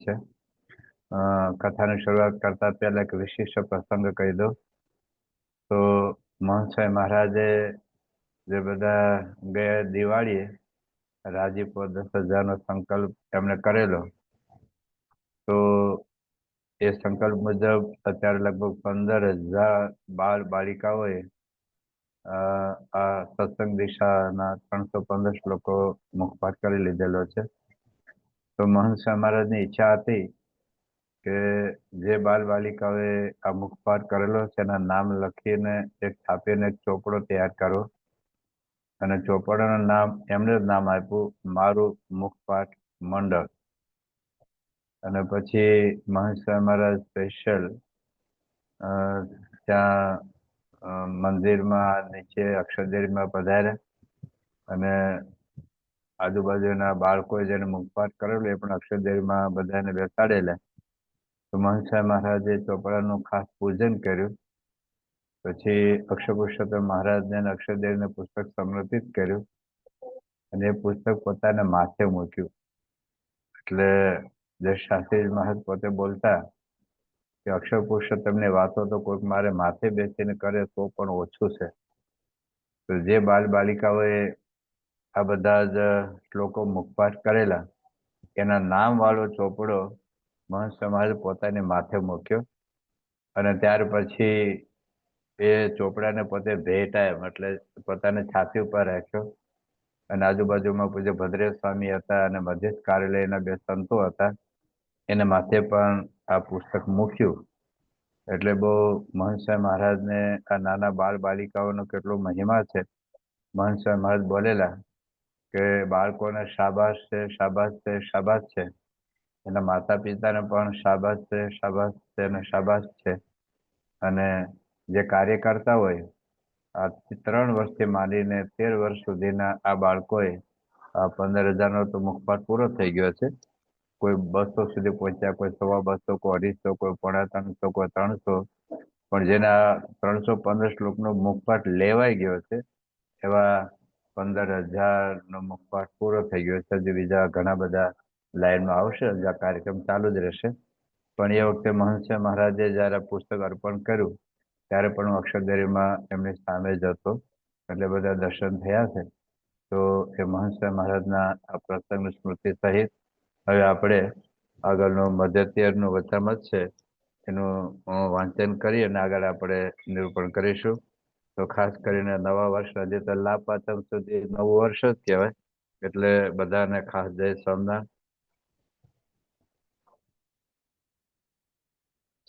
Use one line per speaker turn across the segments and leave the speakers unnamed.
છે। કથાની શરૂઆત કરતા પહેલા એક વિશિષ્ટ પ્રસંગ કહી દઉં તો મહંસાઈ મહારાજે જે બધા ગયા દિવાળીએ રાજીપો 10,000નો સંકલ્પ એમણે કરેલો, તો એ સંકલ્પ મુજબ અત્યારે લગભગ 15,000 બાળ બાલિકાઓએ આ સત્સંગ દિશાના 315 શ્લોકો મુખપાઠ કરી લીધેલો છે। તો મહંસાઈ મહારાજની ઈચ્છા હતી કે જે બાલ બાલિકાઓએ આ મુખપાઠ કરેલો છે એના નામ લખીને છાપીને એક ચોપડો તૈયાર કરવો, અને ચોપડાનું નામ એમને જ નામ આપ્યું મારું મુખપાઠ મંડળ। અને પછી મહંસાઈ મહારાજ સ્પેશિયલ ત્યાં મંદિરમાં નીચે અક્ષરદેરીમાં પધાર્યા અને આજુબાજુના બાળકોએ જેને મુખપાઠ કરેલું એ પણ અક્ષરદેરીમાં બધાને બેસાડેલા। તો મહંસાઈ મહારાજે ચોપડાનું ખાસ પૂજન કર્યું, પછી અક્ષર પુરુષોત્તમ મહારાજને અક્ષરદેવને પુસ્તક સમર્પિત કર્યું અને એ પુસ્તક પોતાને માથે મૂક્યું। એટલે જે શાસ્ત્રી મહારાજ પોતે બોલતા કે અક્ષર પુરુષોત્તમની વાતો તો કોઈક મારે માથે બેસીને કરે તો પણ ઓછું છે। તો જે બાલ બાલિકાઓએ આ બધા જ શ્લોકો મુખપાઠ કરેલા એના નામ વાળો ચોપડો મહંસાઈ મહારાજ પોતાની માથે મૂક્યો, અને ત્યાર પછી એ ચોપડાને પોતે ભેટાય એટલે પોતાની છાતી ઉપર રાખ્યો, અને આજુબાજુમાં પૂજ્ય ભદ્રેશ સ્વામી હતા અને મધ્યસ્થ કાર્યાલયના 2 સંતો હતા, એને માથે પણ આ પુસ્તક મૂક્યું। એટલે બહુ મહંસાઈ મહારાજને આ નાના બાળ બાલિકાઓનો કેટલો મહિમા છે। મહંસાઈ મહારાજ બોલેલા કે બાળકોને શાબાશ છે, શાબાશ છે, શાબાશ છે, એના માતા પિતાને પણ શાબાશ છે, શાબાશ છે અને શાબાશ છે। અને જે કાર્ય કરતા હોય આ 3 વર્ષથી માંડીને 13 વર્ષ સુધીના આ બાળકોએ 15,000નો તો મુખપાઠ પૂરો થઈ ગયો છે। કોઈ 200 સુધી પહોંચ્યા, કોઈ 250, કોઈ 250, કોઈ 350, કોઈ 300, પણ જેના 315 શ્લોકનો મુખપાઠ લેવાઈ ગયો છે એવા 15,000નો મુખપાઠ પૂરો થઈ ગયો છે। હજી બીજા ઘણા બધા લાઈનમાં આવશે, આ કાર્યક્રમ ચાલુ જ રહેશે। પણ એ વખતે મહંસાઈ મહારાજે જયારે પુસ્તક અર્પણ કર્યું ત્યારે પણ હું અક્ષરદેરીમાં એમની સામે જ હતો, એટલે બધા દર્શન થયા છે। તો એ મહંસાઈ મહારાજના આ પ્રસંગની સ્મૃતિ સહિત હવે આપણે આગળનું મધ્યતીયરનું વચનામૃત છે એનું વાંચન કરી અને આગળ આપણે નિરૂપણ કરીશું। તો ખાસ કરીને નવા વર્ષ, હજી તો લાભ પાંચમ સુધી નવું વર્ષ જ કહેવાય, એટલે બધાને ખાસ જય સોમનાથ।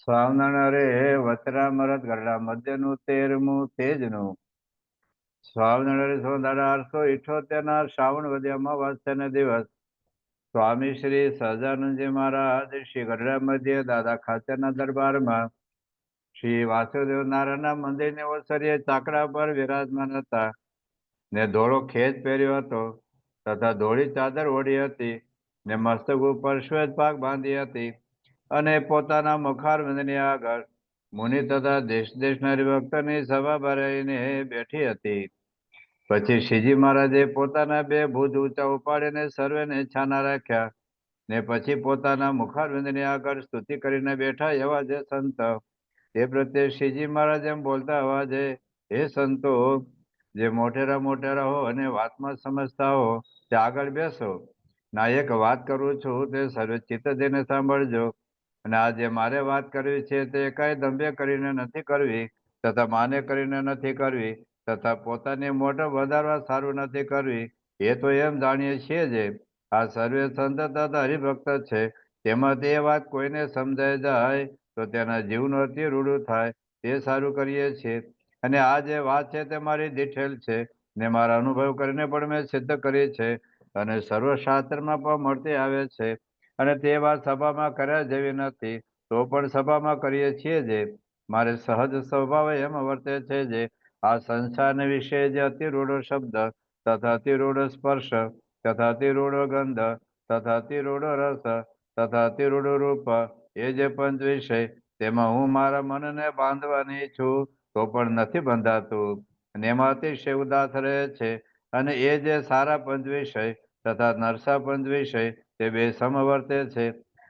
સ્વામિનારાયણ રે વચનામૃત ગરડા મધ્યનું 13મું તેજનું સ્વામિનારાયણ 1878 શ્રાવણ વધી અમાવાસ્યાના દિવસ સ્વામી શ્રી સહજાનંદજી મહારાજ શ્રી ગઢડા મધ્ય દાદા ખાચરના દરબારમાં શ્રી વાસુદેવ નારાયણના મંદિરની ઓસરીએ ચાકડા પર વિરાજમાન હતા, ને ધોળો ખેજ પહેર્યો હતો તથા ધોળી ચાદર ઓઢી હતી, ને મસ્તક ઉપર શ્વેત પાક બાંધી હતી, અને પોતાના મુખારવિંદની આગળ મુનિ તથા દેશ દેશના હરિભક્તોની સભા ભરાઈને બેઠી હતી। પછી શ્રીજી મહારાજે પોતાના 2 ભુજ ઊંચા ઉપાડીને સર્વેને છાના રાખ્યા, ને પછી પોતાના મુખારવિંદની આગળ સ્તુતિ કરીને બેઠા એવા જે સંત તે પ્રત્યે શ્રીજી મહારાજ એમ બોલતા અવાજે, હે સંતો, જે મોટેરા મોટેરા હો અને વાતમાં સમજતા હો તે આગળ બેસો, ના એક વાત કરું છું તે સર્વે ચિત્ત દઈને સાંભળજો। અને આ જે મારે વાત કરવી છે તે કઈ દંભે કરીને નથી કરવી, તથા માને કરીને નથી કરવી, તથા પોતાની મોઢ વધારવા સારું નથી કરવી, એ તો એમ જાણીએ છીએ જે આ સર્વે સંત તથા હરિભક્ત છે, તેમાંથી એ વાત કોઈને સમજાય જાય તો તેના જીવનું અતિ રૂડું થાય તે સારું કરીએ છીએ। અને આ જે વાત છે તે મારી દીઠેલ છે, ને મારા અનુભવ કરીને પણ મેં સિદ્ધ કરી છે, અને સર્વશાસ્ત્રમાં પણ મળતી આવે છે, અને તે વાત સભામાં કર્યા જેવી નથી, તો પણ સભામાં કરીએ છીએ જે મારે સહજ સ્વભાવ એમ વર્તે છે જે આ સંસારને વિશે જે અતિરૂઢો શબ્દ તથા અતિરૂઢો સ્પર્શ તથા અતિરૂઢો ગંધ તથા અતિરૂઢો રસ તથા અતિરૂઢો રૂપ એ જે પંચ વિષય તેમાં હું મારા મનને બાંધવાની છું તો પણ નથી બંધાતું, અને એમાં અતિશય ઉદાસ રહે છે। અને એ જે સારા પંચ વિષય તથા નરસા પંચ વિષય તે 2 સમવર્તે છે,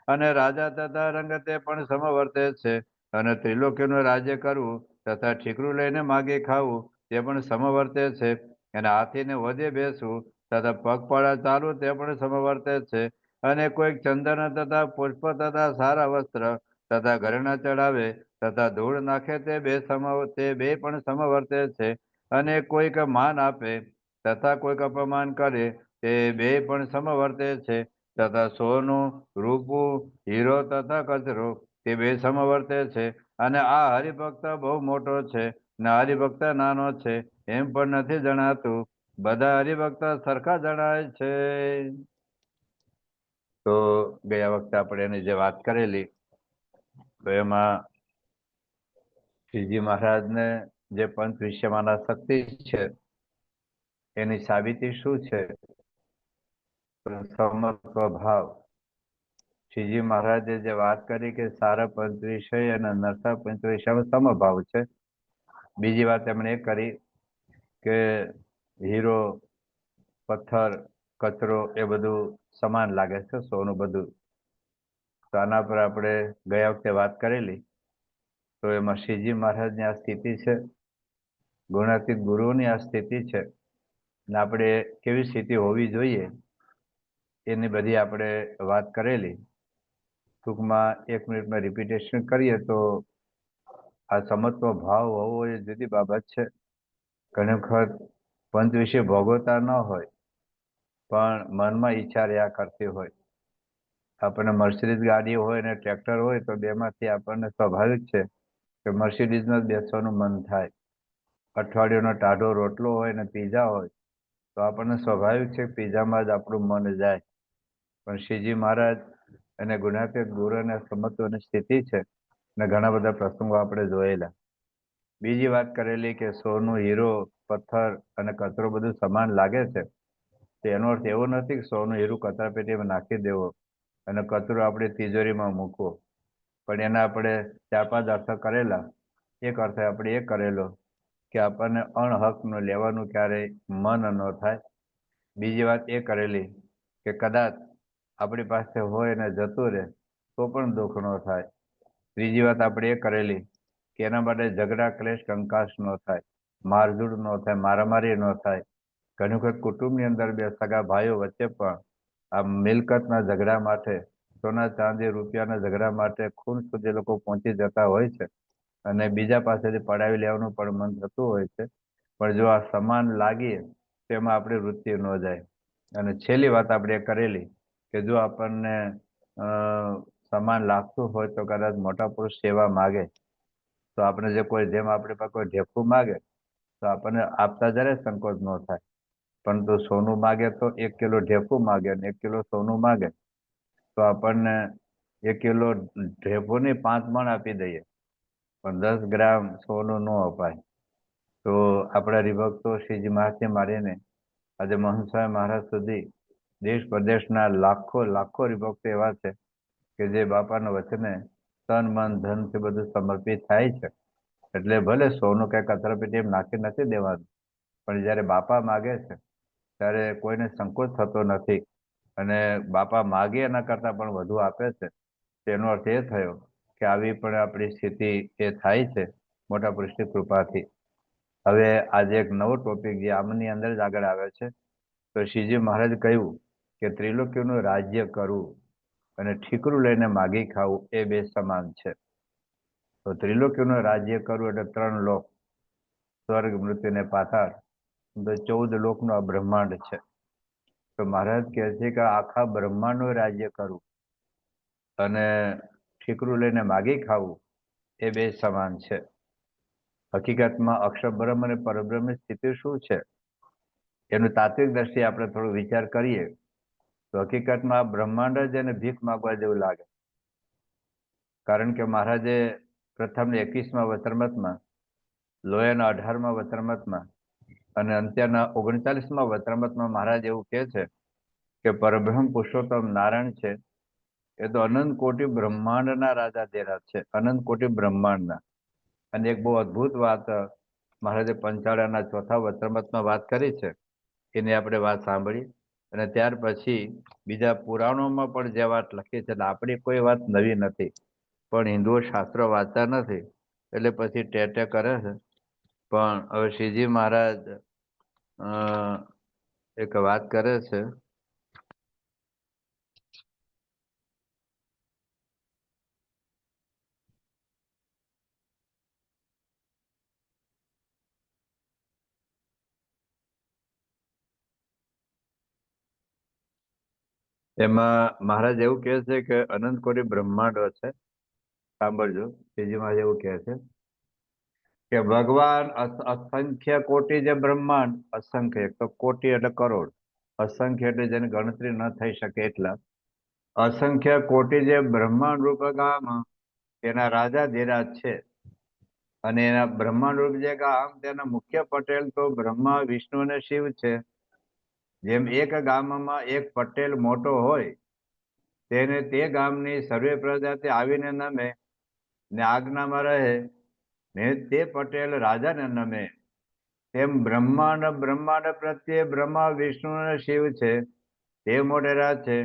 અને રાજા તથા રંગતે પણ સમવર્તે છે. અને ત્રિલોક્યનું રાજ્ય કરવું તથા ઠીકરું લઈને માગે ખાવું તે પણ સમવર્તે છે. અને હાથીને વધે બેસવું તથા પગપાળા ચાલવું તે પણ સમવર્તે છે. અને કોઈક ચંદન તથા પુષ્પ તથા સારા વસ્ત્ર તથા ઘરેણા ચડાવે તથા ધૂળ નાખે તે બે પણ સમવર્તે છે. અને કોઈક માન આપે તથા કોઈક અપમાન કરે તે બે પણ સમવર્તે છે. તથા સોનું રૂપું હીરો તથા કચરો તે બે સમવર્તે છે. અને આ હરિભક્ત બહુ મોટો છે ને હરિભક્ત નાનો છે એમ પણ નથી જણાતું. બધા હરિભક્ત સરખા જણાય છે. તો ગયા વખતે આપણે એની જે વાત કરેલી તો એમાં શ્રીજી મહારાજને જે પંચ વિશ્વમાના શક્તિ છે એની સાબિતી શું છે? સમત્વ ભાવ. શ્રીજી મહારાજે જે વાત કરી કે સારા પંચ વિષય અને નરસા પંચ વિષયમાં સમભાવ છે. બીજી વાત એમણે એ કરી કે હીરો પથ્થર કચરો એ બધું સમાન લાગે છે, સોનું બધું. તો આના પર આપણે ગયા વખતે વાત કરેલી તો એમાં શ્રીજી મહારાજની આ સ્થિતિ છે, ગુણાતીત ગુરુની આ સ્થિતિ છે ને આપણે કેવી સ્થિતિ હોવી જોઈએ એની બધી આપણે વાત કરેલી. ટૂંકમાં 1 મિનિટમાં રિપીટેશન કરીએ તો આ સમત્વ ભાવ હોવો એ જુદી બાબત છે. ઘણી વખત પંચ વિશે ભોગવતા ન હોય પણ મનમાં ઈચ્છા રહ્યા કરતી હોય. આપણને મર્સિડીઝ ગાડી હોય ને ટ્રેક્ટર હોય તો બેમાંથી આપણને સ્વાભાવિક છે કે મર્સિડીઝમાં જ બેસવાનું મન થાય. અઠવાડિયાનો ટાઢો રોટલો હોય ને પીઝા હોય તો આપણને સ્વાભાવિક છે કે પીઝામાં જ આપણું મન જાય. પણ શ્રીજી મહારાજ અને ગુણાતીત ગુરુ અને સમત્વની સ્થિતિ છે ને ઘણા બધા પ્રસંગો આપણે જોયેલા. બીજી વાત કરેલી કે સોનું હીરો પથ્થર અને કચરો બધું સમાન લાગે છે. તો એનો અર્થ એવો નથી કે સોનું હીરું કચરાપેટીમાં નાખી દેવો અને કચરો આપણે તિજોરીમાં મૂકવો. પણ એના આપણે 4-5 અર્થ કરેલા. એક અર્થ આપણે એ કરેલો કે આપણને અણહકનું લેવાનું ક્યારેય મન ન થાય. બીજી વાત એ કરેલી કે કદાચ આપણી પાસે હોય ને જતું રહે તો પણ દુઃખ ન થાય. ત્રીજી વાત આપણે એ કરેલી કે એના માટે ઝઘડા ક્લેશ કંકાસ ન થાય, મારઝૂડ ન થાય, મારામારી ન થાય. ઘણી વખત કુટુંબની અંદર બે સગા ભાઈઓ વચ્ચે પણ આ મિલકતના ઝઘડા માટે, સોના ચાંદી રૂપિયાના ઝઘડા માટે ખૂન સુધી લોકો પહોંચી જતા હોય છે અને બીજા પાસેથી પડાવી લેવાનું પણ મન થતું હોય છે. પણ જો આ સમાન લાગીએ તો એમાં આપણી વૃત્તિ ન જાય. અને છેલ્લી વાત આપણે કરેલી કે જો આપણને સમાન લાગતું હોય તો કદાચ મોટા પુરુષ સેવા માગે તો આપણે જે કોઈ જેમ આપણી પાસે કોઈ ઢેફું માગે તો આપણને આપતા જ્યારે સંકોચ ન થાય. પરંતુ સોનું માગે તો 1 કિલો ઢેફું માગે અને 1 કિલો સોનું માગે તો આપણને 1 કિલો ઢેફુંની 5 મણ આપી દઈએ પણ 10 ગ્રામ સોનું ન અપાય. તો આપણા હરિભક્તો શ્રીજી મહારાજથી મારીને આજે મહંત મહારાજ સુધી દેશ પ્રદેશના લાખો હરિભક્તો એવા છે કે જે બાપાના વચને તન મન ધનથી બધું સમર્પિત થાય છે. એટલે ભલે સોનું કઈ કચરાપેટી નાખી નથી દેવાનું પણ જ્યારે બાપા માગે છે ત્યારે કોઈને સંકોચ થતો નથી અને બાપા માગે એના કરતાં પણ વધુ આપે છે. તેનો અર્થ એ થયો કે આવી પણ આપણી સ્થિતિ એ થાય છે મોટા પુરુષની કૃપાથી. હવે આજે એક નવો ટોપિક જે આમની અંદર જ આગળ આવે છે. તો શ્રીજી મહારાજ કહ્યું કે ત્રિલોક્યનું રાજ્ય કરવું અને ઠીકરું લઈને માગી ખાવું એ બે સમાન છે. તો ત્રિલોક્યનું રાજ્ય કરવું એટલે 3 લોક, સ્વર્ગ મૃત્યુ ને પાતાળ. તો 14 લોકનું આ બ્રહ્માંડ છે. તો મહારાજ કહે છે કે આખા બ્રહ્માંડનું રાજ્ય કરવું અને ઠીકરું લઈને માગી ખાવું એ બે સમાન છે. હકીકતમાં અક્ષર બ્રહ્મ અને પરબ્રહ્મની સ્થિતિ શું છે એનું તાત્વિક દ્રષ્ટિએ આપણે થોડો વિચાર કરીએ તો હકીકતમાં આ બ્રહ્માંડ જ એને ભીખ માગવા જેવું લાગે. કારણ કે મહારાજે પ્રથમ 21મા વચનામૃતમાં, લોયાના 18મા વચનામૃતમાં અને અંત્યના 39મા વચનામૃતમાં મહારાજ એવું કહે છે કે પરબ્રહ્મ પુરુષોત્તમ નારાયણ છે એ તો અનંત કોટી બ્રહ્માંડના રાજાધીરાજ છે, અનંત કોટી બ્રહ્માંડના. અને એક બહુ અદ્ભુત વાત મહારાજે પંચાળાના 4થા વચનામૃતમાં વાત કરી છે. એની આપણે વાત સાંભળી અને ત્યાર પછી બીજા પુરાણોમાં પણ જે વાત લખી છે, એટલે આપણી કોઈ વાત નવી નથી, પણ હિન્દુઓ શાસ્ત્રો વાંચતા નથી એટલે પછી ટેટે કરે છે. પણ હવે શ્રીજી મહારાજ એક વાત કરે છે. એમાં મહારાજ એવું કહે છે કે અનંત કોટી બ્રહ્માંડો છે. સાંભળજો, શ્રીજી મહારાજ એવું કહે છે કે ભગવાન અસંખ્ય કોટી જે બ્રહ્માંડ, અસંખ્ય તો કોટી એટલે કરોડ, અસંખ્ય એટલે જેની ગણતરી ન થઈ શકે એટલા અસંખ્ય કોટી જે બ્રહ્માંડ રૂપ ગામ તેના રાજા ધીરાજ છે. અને એના બ્રહ્માંડ રૂપ જે ગામ તેના મુખ્ય પટેલ તો બ્રહ્મા, વિષ્ણુ અને શિવ છે. જેમ એક ગામમાં એક પટેલ મોટો હોય તેને તે ગામની સર્વે પ્રજાતિ આવીને નમે ને આજ્ઞામાં રહે ને તે પટેલ રાજાને નમે. તેમ બ્રહ્માંડ પ્રત્યે બ્રહ્મા, વિષ્ણુ અને શિવ છે તે મોટેરા છે.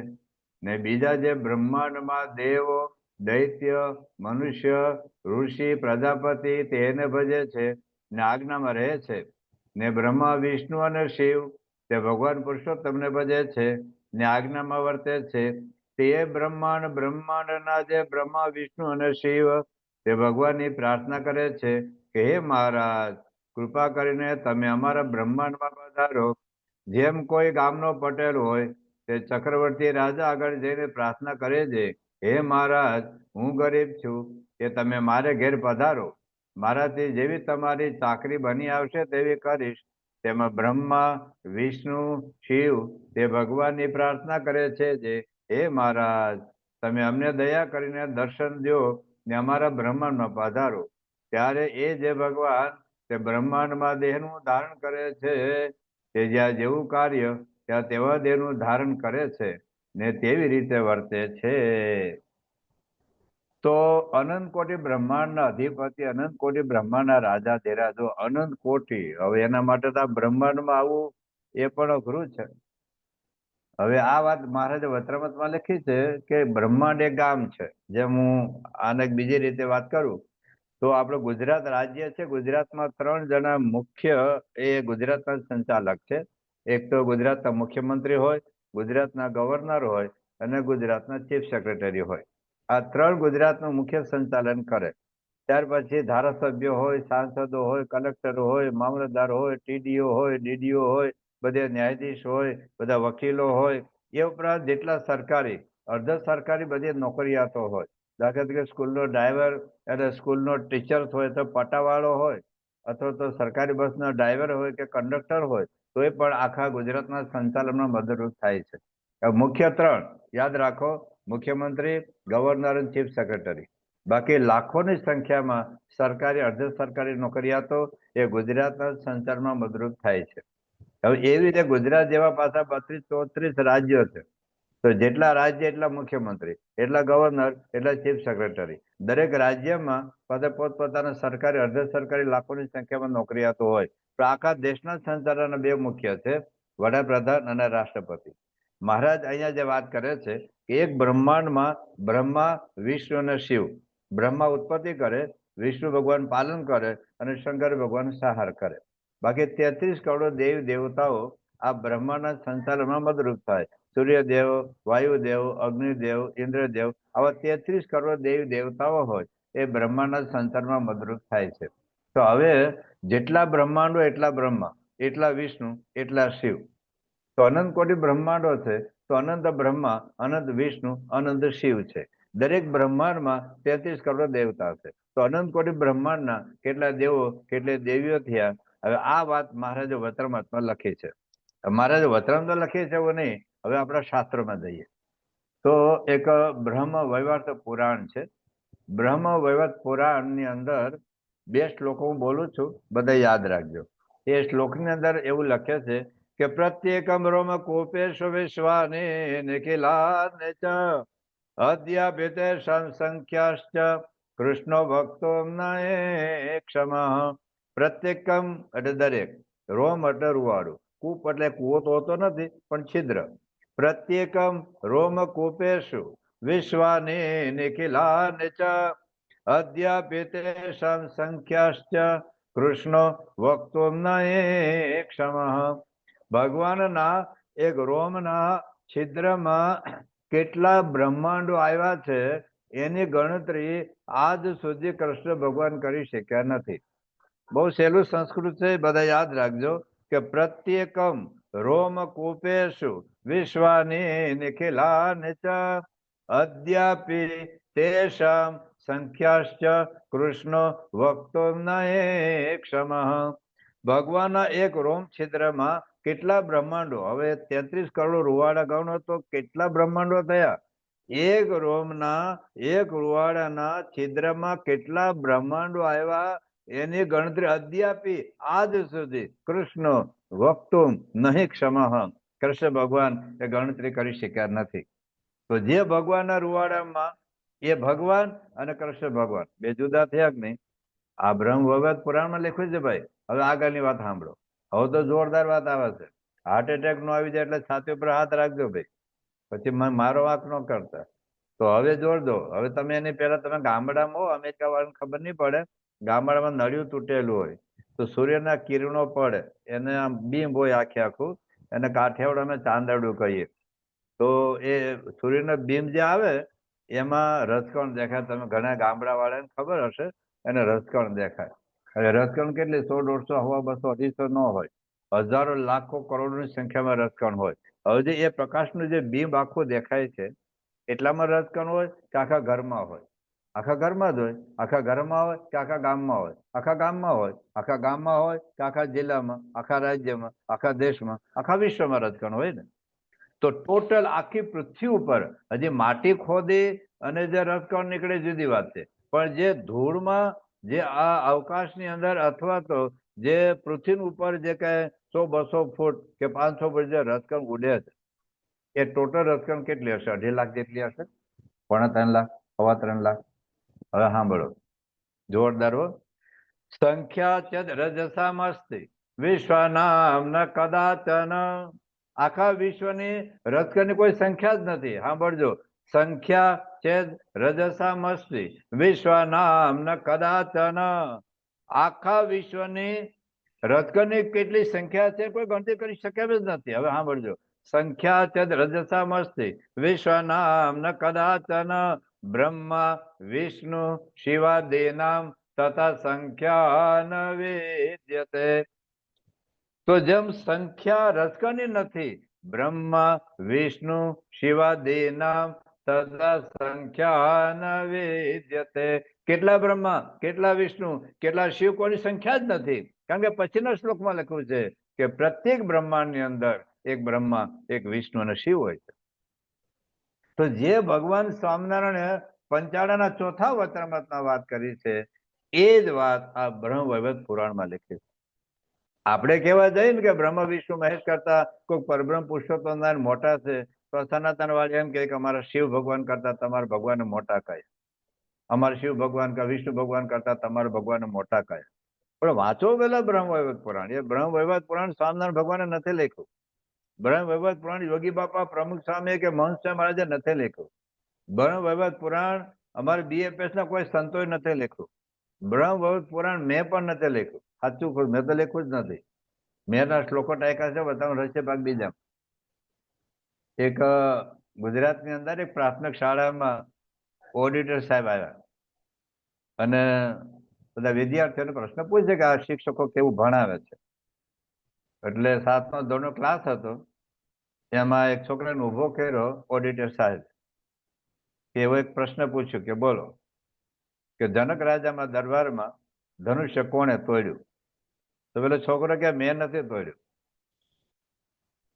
ને બીજા જે બ્રહ્માંડમાં દેવો, દૈત્ય, મનુષ્ય, ઋષિ, પ્રજાપતિ તેને ભજે છે ને આજ્ઞામાં રહે છે. ને બ્રહ્મા, વિષ્ણુ અને શિવ તે ભગવાન પુરુષોત્તમને ભજે છે ને આજ્ઞામાં વર્તે છે. તે બ્રહ્માંડના જે બ્રહ્મા, વિષ્ણુ અને શિવ તે ભગવાનની પ્રાર્થના કરે છે કે હે મહારાજ, કૃપા કરીને તમે અમારા બ્રહ્માંડમાં પધારો. જેમ કોઈ ગામનો પટેલ હોય તે ચક્રવર્તી રાજા આગળ જઈને પ્રાર્થના કરે છે, હે મહારાજ, હું ગરીબ છું કે તમે મારે ઘેર પધારો. મારાથી જેવી તમારી ચાકરી બની આવશે તેવી કરીશ. તેમાં બ્રહ્મા, વિષ્ણુ, શિવ તે ભગવાનની પ્રાર્થના કરે છે જે હે મહારાજ, તમે અમને દયા કરીને દર્શન દો ને અમારા બ્રહ્માંડમાં પધારો. ત્યારે એ જે ભગવાન તે બ્રહ્માંડમાં દેહનું ધારણ કરે છે, તે જ્યાં જેવું કાર્ય ત્યાં તેવા દેહનું ધારણ કરે છે ને તેવી રીતે વર્તે છે. તો અનંત કોટી બ્રહ્માંડના અધિપતિ, અનંત કોટી બ્રહ્માંડના રાજા ધીરાજો, અનંત કોટી. હવે એના માટે તો આ બ્રહ્માંડમાં આવવું એ પણ અઘરું છે. હવે આ વાત મહારાજે વત્રમતમાં લખી છે કે બ્રહ્માંડ એક ગામ છે. જેમ હું આને બીજી રીતે વાત કરું તો આપણું ગુજરાત રાજ્ય છે. ગુજરાતમાં 3 જણા મુખ્ય એ ગુજરાતના સંચાલક છે. એક તો ગુજરાતના મુખ્યમંત્રી હોય, ગુજરાતના ગવર્નર હોય અને ગુજરાતના ચીફ સેક્રેટરી હોય. આ 3 ગુજરાતનું મુખ્ય સંચાલન કરે. ત્યાર પછી ધારાસભ્યો હોય, સાંસદો હોય, કલેક્ટર હોય, મામલતદાર હોય, ટીડીઓ હોય, ડીડીઓ હોય, બધે ન્યાયાધીશ હોય, બધા વકીલો હોય, એ ઉપરાંત જેટલા સરકારી, અર્ધ સરકારી બધી નોકરિયાતો હોય. દાખલા તરીકે સ્કૂલનો ડ્રાઈવર એટલે સ્કૂલનો ટીચર હોય તો પટાવાળો હોય, અથવા તો સરકારી બસનો ડ્રાઈવર હોય કે કંડક્ટર હોય, તો એ પણ આખા ગુજરાતના સંચાલનમાં મદદરૂપ થાય છે. મુખ્ય 3 યાદ રાખો: મુખ્યમંત્રી, ગવર્નર અને ચીફ સેક્રેટરી. બાકી લાખોની સંખ્યામાં સરકારી, અર્ધ સરકારી નોકરિયાતો એ ગુજરાતના સંચારમાં મદદરૂપ થાય છે. હવે એવી રીતે ગુજરાત જેવા પાછા 32-33 રાજ્યો છે. તો જેટલા રાજ્ય એટલા મુખ્યમંત્રી, એટલા ગવર્નર, એટલા ચીફ સેક્રેટરી. દરેક રાજ્યમાં પાછા પોતપોતાના સરકારી, અર્ધ સરકારી લાખોની સંખ્યામાં નોકરિયાતો હોય. તો આખા દેશના સંચાલન 2 મુખ્ય છે, વડાપ્રધાન અને રાષ્ટ્રપતિ. મહારાજ અહીંયા જે વાત કરે છે કે એક બ્રહ્માંડમાં બ્રહ્મા, વિષ્ણુ અને શિવ. બ્રહ્મા ઉત્પત્તિ કરે, વિષ્ણુ ભગવાન પાલન કરે અને શંકર ભગવાન સંહાર કરે. બાકી 33 કરોડ દેવ દેવતાઓ આ બ્રહ્માંડના સંચાલનમાં મદદરૂપ થાય. સૂર્યદેવ, વાયુદેવ, અગ્નિદેવ, ઇન્દ્રદેવ, આવા 33 કરોડ દેવ દેવતાઓ હોય એ બ્રહ્માંડના સંચાલનમાં મદદરૂપ થાય છે. તો હવે જેટલા બ્રહ્માંડો એટલા બ્રહ્મા, એટલા વિષ્ણુ, એટલા શિવ. તો અનંત કોટી બ્રહ્માંડો છે, તો અનંત બ્રહ્મા, અનંત વિષ્ણુ, અનંત શિવ છે. દરેક બ્રહ્માંડમાં 33 કરોડ દેવતા છે. તો અનંત કોટી બ્રહ્માંડના કેટલા દેવો, કેટલી દેવીઓ થયા. હવે આ વાત મહારાજે વત્રમતમાં લખી છે. મહારાજે વત્રમતમાં લખી છે એવું નહીં, હવે આપણા શાસ્ત્રોમાં જઈએ તો એક બ્રહ્મ વૈવર્ત પુરાણ છે. બ્રહ્મ વૈવર્ત પુરાણની અંદર 2 શ્લોકો હું બોલું છું, બધા યાદ રાખજો. એ શ્લોકની અંદર એવું લખે છે કે પ્રત્યેકમ રોમ કોપેશ વિશ્વાને નિખિલાને ચ અદ્યાપિતે સંખ્યાશ્ચ કૃષ્ણો ભક્તો ક્ષમ. પ્રત્યેકમ એટલે દરેક, રોમ એટલે રૂવાડું, કૂપ એટલે કૂવો તો હોતો નથી, પણ છિદ્ર. પ્રત્યેકમ રોમકૂપેષુ વિશ્વાને નિખિલાને ચ અદ્યાપિતેષાં સંખ્યાશ્ચ કૃષ્ણો વક્તુમ ન ક્ષમઃ. ભગવાનના એક રોમના છિદ્રમાં કેટલા બ્રહ્માંડો આવ્યા છે એની ગણતરી આજ સુધી કૃષ્ણ ભગવાન કરી શક્યા નથી. બહુ સહેલું સંસ્કૃત છે, બધા યાદ રાખજો કે પ્રત્યેકમ રોમકૂપેષુ વિશ્વાની નિખિલાને ચ અદ્યાપિ તેષાં સંખ્યાશ્ચ કૃષ્ણો વક્તુમ ન ક્ષમઃ. ભગવાનના એક રોમ છિદ્રમાં કેટલા બ્રહ્માંડો, હવે 33 કરોડ રૂવાડા ગણો તો કેટલા બ્રહ્માંડો થયા. એક રોમના એક રૂવાડાના છિદ્રમાં કેટલા બ્રહ્માંડો આવ્યા એની ગણતરી અદ્યાપી આજ સુધી કૃષ્ણ વક્તુમ નહીં ક્ષમઃ. કૃષ્ણ ભગવાન એ ગણતરી કરી શક્યા નથી. તો જે ભગવાનના રૂવાડામાં એ ભગવાન અને કૃષ્ણ ભગવાન બે જુદા થયા કે નહીં. આ બ્રહ્મ વૈવર્ત પુરાણમાં લખ્યું છે ભાઈ. હવે આગળની વાત સાંભળો. હવે તો જોરદાર વાત આવે છે. હાર્ટ એટેક નો આવી જાય એટલે છાતી ઉપર હાથ રાખજો ભાઈ, પછી મારો વાંક ન કરતા. તો હવે જોર દો. હવે તમે એની પહેલા તમે ગામડામાં હો, અમેરિકા વાળાને ખબર નહીં પડે. ગામડામાં નળિયું તૂટેલું હોય તો સૂર્યના કિરણો પડે, એને આમ બીમ હોય આખે આખું, એને કાઠિયાવાડ અમે ચાંદડું કહીએ. તો એ સૂર્યના બીમ જે આવે એમાં રસકણ દેખાય. તમે ઘણા ગામડા વાળાને ખબર હશે, એને રસકણ દેખાય. હવે રસકણ કેટલી 100, 150, 200, 250 ન હોય, હજારો લાખો કરોડોની સંખ્યામાં રસકણ હોય. હવે જે એ પ્રકાશનું જે બીમ આખું દેખાય છે એટલામાં રસકણ હોય કે આખા ઘરમાં હોય? આખા ઘરમાં જ હોય. આખા ઘરમાં હોય કે આખા ગામમાં હોય? આખા ગામમાં હોય. આખા ગામમાં હોય કે આખા જિલ્લામાં, આખા રાજ્યમાં, આખા દેશમાં, આખા વિશ્વમાં રસકણ હોય ને. તો ટોટલ આખી પૃથ્વી ઉપર હજી માટી ખોદી અને જે રસકણ નીકળે જુદી વાત છે, પણ જે ધૂળમાં જે આ અવકાશની અંદર અથવા તો જે પૃથ્વી ઉપર જે કઈ 100-200 ફૂટ કે 500 ફૂટ જે રસકણ ઉડે છે એ ટોટલ રસકણ કેટલી હશે? 2.5 લાખ જેટલી હશે? 3.25 લાખ, 3.25 લાખ. હવે સાંભળો, જોરદાર હો. સંખ્યા ચદ રજસામસ્તિ વિશ્વનામ ન કદાચન. આખા વિશ્વની રસકણની કોઈ સંખ્યા જ નથી. સાંભળજો, સંખ્યા ચેદ રજસામસ્તિ વિશ્વનામ ન કદાચન. આખા વિશ્વની રસકણની કેટલી સંખ્યા છે કોઈ ગણતરી કરી શકે જ નથી. હવે સાંભળજો, સંખ્યા ચદ રજસામસ્તિ વિશ્વનામ ન કદાચન બ્રહ્મા વિષ્ણુ શિવાદીનામ તથા સંખ્યા ન વેદ્યતે. તો જેમ સંખ્યા રસકણની નથી, બ્રહ્મા વિષ્ણુ શિવાદીનામ તથા સંખ્યા ન વેદ્યતે. કેટલા બ્રહ્મા, કેટલા વિષ્ણુ, કેટલા શિવ, કોની સંખ્યા જ નથી. કારણ કે પછીના શ્લોકમાં લખ્યું છે કે પ્રત્યેક બ્રહ્માંડની અંદર એક બ્રહ્મા, એક વિષ્ણુ અને શિવ હોય છે. તો જે ભગવાન સ્વામિનારાયણે પંચાળાના ચોથા વચનામૃતમાં વાત કરી છે એ જ વાત આ બ્રહ્મ વૈવર્ત પુરાણમાં લખી છે. આપણે કહેવા જઈએ ને કે બ્રહ્મ વિષ્ણુ મહેશ કરતા કોઈ પરબ્રહ્મ પુરુષોત્તમ નારાયણ મોટા છે, તો સનાતન વાળી એમ કે અમારા શિવ ભગવાન કરતા તમારા ભગવાન મોટા કહે. અમારા શિવ ભગવાન કે વિષ્ણુ ભગવાન કરતા તમારા ભગવાન મોટા કહે. પણ વાંચો પેલા બ્રહ્મ વૈવર્ત પુરાણ. એ બ્રહ્મ વૈવર્ત પુરાણ સ્વામિનારાયણ ભગવાને નથી લખ્યું. બ્રહ્મ વૈવર્ત પુરાણ યોગી બાપા પ્રમુખ સ્વામી કે મહંત સ્વામી મહારાજે નથી લખ્યું. બ્રહ્મ વૈવર્ત પુરાણ અમારે BFS ના કોઈ સંતોએ નથી લખ્યું. બ્રહ્મ વૈવર્ત પુરાણ મેં પણ નથી લખ્યું. સાચું, મેં તો લખ્યું જ નથી. મેં શ્લોકો ટાંક્યા છે, બતાવું રહસ્ય ભાગ બીજા. એક ગુજરાતની અંદર એક પ્રાથમિક શાળામાં ઓડિટર સાહેબ આવ્યા અને બધા વિદ્યાર્થીઓને પ્રશ્ન પૂછે કે આ શિક્ષકો કેવું ભણાવે છે. એટલે 7મા ધોરણનો ક્લાસ હતો. એમાં એક છોકરાને ઉભો કર્યો ઓડિટર સાહેબ, કે એવો એક પ્રશ્ન પૂછ્યો કે બોલો કે જનક રાજામાં દરબારમાં ધનુષ્ય કોણે તોડ્યું? તો પેલો છોકરો કે મેં નથી તોડ્યું.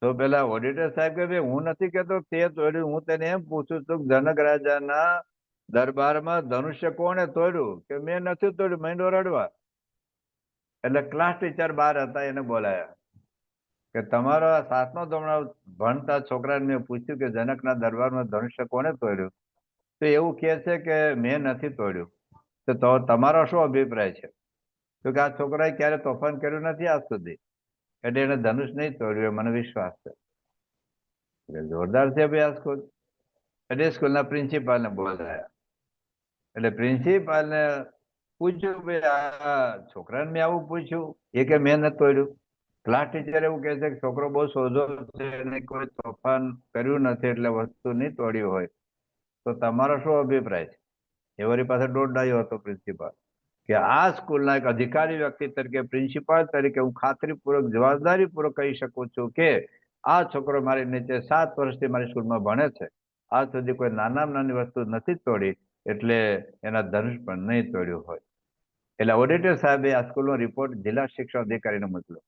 તો પેલા ઓડિટર સાહેબ કે ભાઈ હું નથી કહેતો તે તોડ્યું, હું તેને એમ પૂછું છું જનક રાજાના દરબારમાં ધનુષ્ય કોણે તોડ્યું? કે મેં નથી તોડ્યું. માંડ્યો રડવા. એટલે ક્લાસ ટીચર બહાર હતા, એને બોલાયા કે તમારો 7મા ધોરણ ભણતા છોકરાને મેં પૂછ્યું કે જનકના દરબારમાં ધનુષ્ય કોણે તોડ્યું? તો એવું કહે છે કે મેં નથી તોડ્યું. તો તમારો શું અભિપ્રાય છે? તો કે આ છોકરાએ ક્યારે તોફાન કર્યું નથી આજ સુધી. એટલે એને ધનુષ નહીં તોડ્યું, મને વિશ્વાસ છે. એટલે જોરદાર છે ભાઈ આ સ્કૂલ. એટલે સ્કૂલના પ્રિન્સિપાલને બોલાયા. એટલે પ્રિન્સિપાલને પૂછ્યું, ભાઈ આ છોકરાને મેં આવું પૂછ્યું, એ કે મેં નથી તોડ્યું. ક્લાસ ટીચર એવું કહે છે કે છોકરો બહુ સોજો છે અને કોઈ તોફાન કર્યું નથી એટલે વસ્તુ નહીં તોડ્યું હોય. તો તમારો શું અભિપ્રાય છે? એ વળી પાસે દોડાયો હતો પ્રિન્સિપાલ કે આ સ્કૂલના એક અધિકારી વ્યક્તિ તરીકે, પ્રિન્સિપાલ તરીકે હું ખાતરીપૂર્વક જવાબદારીપૂર્વક કહી શકું છું કે આ છોકરો મારી નીચે 7 વર્ષથી મારી સ્કૂલમાં ભણે છે, આજ સુધી કોઈ નાનામાં નાની વસ્તુ નથી તોડી, એટલે એના ધનુષ પણ નહીં તોડ્યું હોય. એટલે ઓડિટર સાહેબે આ સ્કૂલનો રિપોર્ટ જિલ્લા શિક્ષણ અધિકારીને મોકલ્યો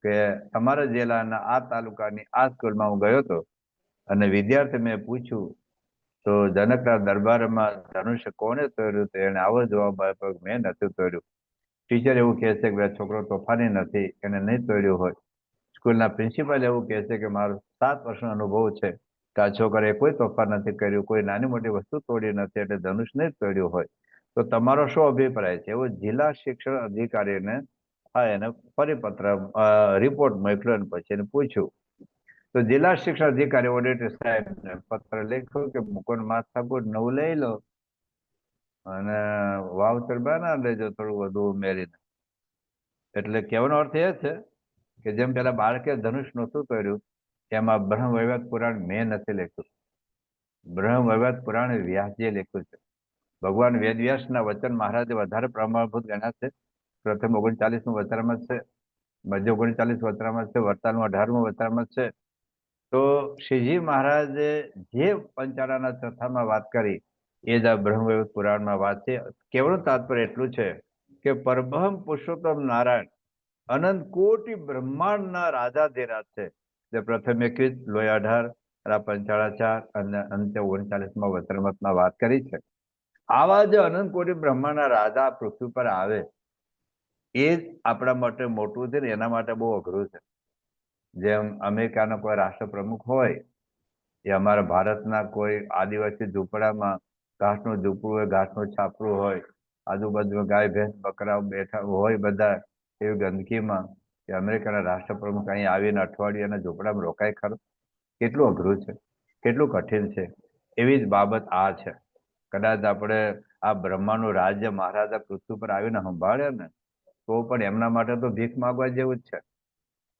કે તમારા જિલ્લાના આ તાલુકાની આ સ્કૂલમાં હું ગયો હતો અને વિદ્યાર્થી મેં પૂછ્યું તો જનકના દરબારમાં ધનુષ્ય કોને તોડ્યું, તો એને આવો જવાબ આપ્યો કે મેં નથી તોડ્યું. ટીચર એવું કહે છે કે છોકરો તોફાની નથી, એને નહીં તોડ્યું હોય. સ્કૂલના પ્રિન્સિપાલ એવું કહે છે કે મારો 7 વર્ષનો અનુભવ છે કે આ છોકરાએ કોઈ તોફાન નથી કર્યું, કોઈ નાની મોટી વસ્તુ તોડી નથી, એટલે ધનુષ નહીં તોડ્યું હોય. તો તમારો શું અભિપ્રાય છે? એવું જિલ્લા શિક્ષણ અધિકારીને એને પરિપત્ર રિપોર્ટ મોકલ્યો અને પછી એને પૂછ્યું. તો જિલ્લા શિક્ષણ અધિકારી ઓડિટર સાહેબને પત્ર લખ્યો કે મુકુંદ માથાપુર નવું લઈ લો અને વાવતર બના લેજો થોડું વધુ ઉમેરીને. એટલે કહેવાનો અર્થ એ છે કે જેમ પેલા બાળકે ધનુષ નહોતું કર્યું, એમાં બ્રહ્મ વૈવર્ત પુરાણ મેં નથી લખ્યું, બ્રહ્મ વૈવર્ત પુરાણ વ્યાસજીએ લખ્યું છે. ભગવાન વેદવ્યાસના વચન મહારાજે વધારે પ્રમાણભૂત ગણ્યા છે. પ્રથમ 39મું વચનામૃત છે, મધ્ય 39 વચનામૃત છે, વરતાલનું 18મું વચનામૃત છે. તો શ્રીજી મહારાજે જે પંચાળાના ચોથામાં વાત કરી એ જ આ બ્રહ્મવૈવર્ત પુરાણમાં વાત છે. કેવળ તાત્પર્ય એટલું છે કે પરબ્રહ્મ પુરુષોત્તમ નારાયણ અનંત કોટી બ્રહ્માંડના રાજાધિરાજ છે. જે પ્રથમ 21, લોહી 18, પંચાળા 4 અને અંત્ય 39માં વચનામૃતમાં વાત કરી છે. આવા જે અનંત કોટી બ્રહ્માંડના રાજા પૃથ્વી પર આવે એ જ આપણા માટે મોટું છે ને એના માટે બહુ અઘરું છે. જેમ અમેરિકાનો કોઈ રાષ્ટ્ર પ્રમુખ હોય, એ અમારા ભારતના કોઈ આદિવાસી ઝૂંપડામાં ઘાસનું ઝૂંપડું હોય, ઘાસનું છાપરું હોય, આજુબાજુમાં ગાય ભેંસ બકરા બેઠા હોય બધા એવી ગંદકીમાં, કે અમેરિકાના રાષ્ટ્ર પ્રમુખ અહીં આવીને અઠવાડિયાના ઝૂંપડામાં રોકાય ખરો? કેટલું અઘરું છે, કેટલું કઠિન છે. એવી જ બાબત આ છે. કદાચ આપણે આ બ્રહ્માનું રાજ્ય મહારાજા પૃથ્વી પર આવીને સંભાળે ને તો પણ એમના માટે તો ભીખ માગવા જેવું જ છે.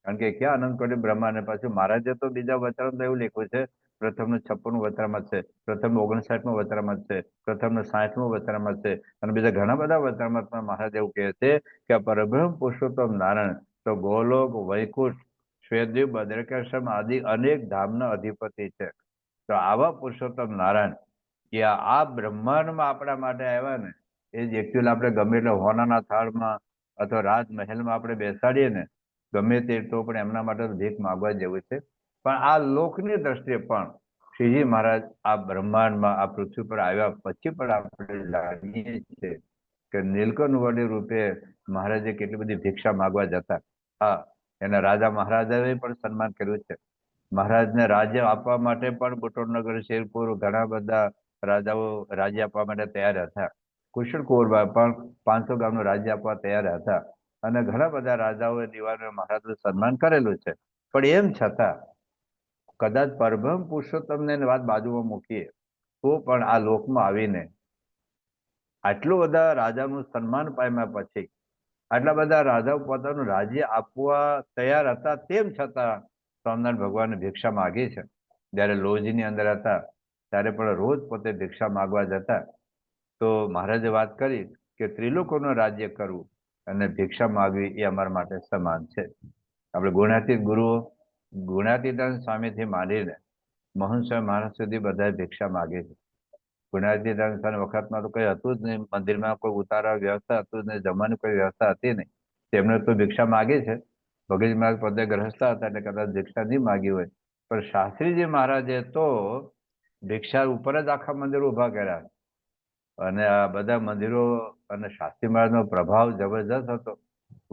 કારણ કે ક્યાં અનંત કોટી બ્રહ્માંડ, પાછું મહારાજે તો બીજા વચરામાં એવું લખ્યું છે, પ્રથમનું 56મું વચરામૃત છે, પ્રથમ 59મું વચરામૃત છે, પ્રથમનું 60મું વચરામૃત છે, અને બીજા ઘણા બધા વચરામૃતમાં મહારાજ એવું કહે છે કે પરબ્રહ્મ પુરુષોત્તમ નારાયણ તો ગોલોક, વૈકુંઠ, શ્વેતદ્વીપ, બદ્રિકાશ્રમ આદિ અનેક ધામના અધિપતિ છે. તો આવા પુરુષોત્તમ નારાયણ કે આ બ્રહ્માંડમાં આપણા માટે આવ્યા ને, એ જ એકચ્યુઅલ આપણે ગમે એટલે હોનાના થાળમાં અથવા રાજમહેલમાં આપણે બેસાડીએ ને ગમે તે, તો પણ એમના માટે ભીખ માગવા જેવું છે. પણ આ લોકની દ્રષ્ટિએ પણ શ્રીજી મહારાજ આ બ્રહ્માંડમાં આ પૃથ્વી પર આવ્યા પછી પણ આપણે જાણીએ છીએ કે નીલકંઠ વડી રૂપે મહારાજે કેટલી બધી ભિક્ષા માગવા જતા. હા, એના રાજા મહારાજાએ પણ સન્માન કર્યું છે. મહારાજને રાજ્ય આપવા માટે પણ બુટોરનગર, શેરપુર ઘણા બધા રાજાઓ રાજ્ય આપવા માટે તૈયાર હતા. કુશળ કુંવરબા પણ 500 ગામનું રાજ્ય આપવા તૈયાર હતા. અને ઘણા બધા રાજાઓએ દિવાને મહારાજનું સન્માન કરેલું છે. પણ એમ છતાં કદાચ પરબ્રહ્મ પુરુષોત્તમને વાત બાજુમાં મૂકીએ તો પણ આ લોકમાં આવીને આટલું બધા રાજાનું સન્માન પામ્યા પછી, આટલા બધા રાજાઓ પોતાનું રાજ્ય આપવા તૈયાર હતા, તેમ છતાં સ્વામિનારાયણ ભગવાને ભિક્ષા માગી છે. જ્યારે લોજની અંદર હતા ત્યારે પણ રોજ પોતે ભિક્ષા માગવા જતા. તો મહારાજે વાત કરી કે ત્રિલોકોનું રાજ્ય કરવું અને ભિક્ષા માગવી એ અમારા માટે સમાન છે. આપણે ગુણાતીત ગુરુઓ, ગુણાતીતાનંદ સ્વામીથી માંડીને મોહન સ્વામી મહારાજ સુધી બધા ભિક્ષા માગે છે. ગુણાતીતાનંદ સ્વામી વખતમાં તો કંઈ હતું જ નહીં, મંદિરમાં કોઈ ઉતારા વ્યવસ્થા હતું જ નહીં, જમવાની કોઈ વ્યવસ્થા હતી નહીં. તેમણે તો ભિક્ષા માગી છે. ભગત મહારાજ પોતે ગ્રહસ્થ હતા એટલે કદાચ ભિક્ષા નહીં માગી હોય, પણ શાસ્ત્રીજી મહારાજે તો ભિક્ષા ઉપર જ આખા મંદિરો ઉભા કર્યા. અને આ બધા મંદિરો અને શાસ્ત્રી મહારાજનો પ્રભાવ જબરજસ્ત હતો.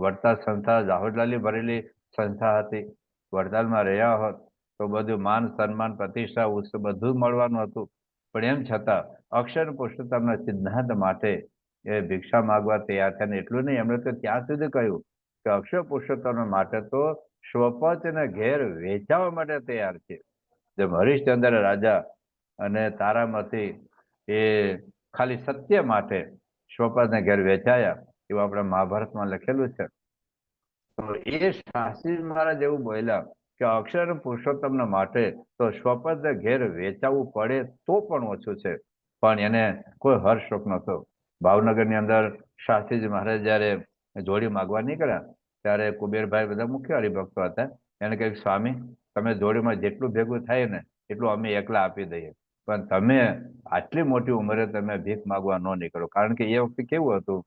વડતાલ સંસ્થા જાહોદલાલી ભરેલી સંસ્થા હતી. વડતાલમાં રહ્યા હોત તો બધું માન સન્માન પ્રતિષ્ઠા ઉત્સવ બધું મળવાનું હતું. પણ એમ છતાં અક્ષર પુરુષોત્તમના સિદ્ધાંત માટે એ ભિક્ષા માગવા તૈયાર થયા. એટલું નહીં, એમણે તો ત્યાં સુધી કહ્યું કે અક્ષર પુરુષોત્તમ માટે તો સ્વપચ અને ઘેર વેચાવા માટે તૈયાર છે. જેમ હરિશ્ચંદ્ર રાજા અને તારામતી એ ખાલી સત્ય માટે સ્વપચને ઘેર વેચાયા એવું આપણે મહાભારતમાં લખેલું છે. તો એ શાસ્ત્રી મહારાજ એવું બોલ્યા કે અક્ષર પુરુષોત્તમના માટે તો સ્વપદ ઘેર વેચાવવું પડે તો પણ ઓછું છે. પણ એને કોઈ હર્ષ શોક નહોતો. ભાવનગરની અંદર શાસ્ત્રીજી મહારાજ જયારે જોડી માગવા નીકળ્યા ત્યારે કુબેરભાઈ બધા મુખ્ય હરિભક્તો હતા. એને કહ્યું સ્વામી તમે જોડીમાં જેટલું ભેગું થાય ને એટલું અમે એકલા આપી દઈએ, પણ તમે આટલી મોટી ઉંમરે તમે ભીખ માગવા ન નીકળો. કારણ કે એ વખતે કેવું હતું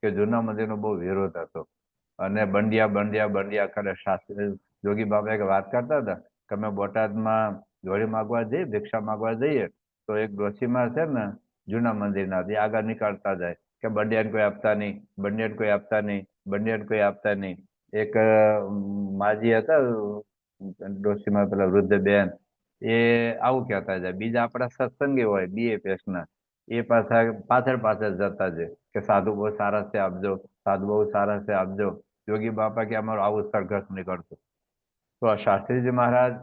કે જૂના મંદિરનો બહુ વિરોધ હતો અને બંડિયા બંડિયા બંડિયા કરે. શાસ્ત્રી જોગી બાબા એક વાત કરતા હતા કે અમે બોટાદમાં જોડી માગવા જઈએ, ભિક્ષા માગવા જઈએ તો એક ડોશીમાં છે ને જૂના મંદિરના આગળ નીકળતા જાય કે બંડિયાને કોઈ આપતા નહીં, બંડિયાને કોઈ આપતા નહીં, બંડિયાને કોઈ આપતા નહીં. એક માજી હતા ડોશીમાં પેલા વૃદ્ધ બેન એ આવું કહેતા જાય. બીજા આપણા સત્સંગી હોય BFS ના એ પાછા પાછળ પાછળ જતા છે કે સાધુ બહુ સારા છે આપજો, સાધુ બહુ સારા છે આપજો. યોગી બાપા કે અમારું આવું સંઘર્ષ નીકળતું. તો આ શાસ્ત્રીજી મહારાજ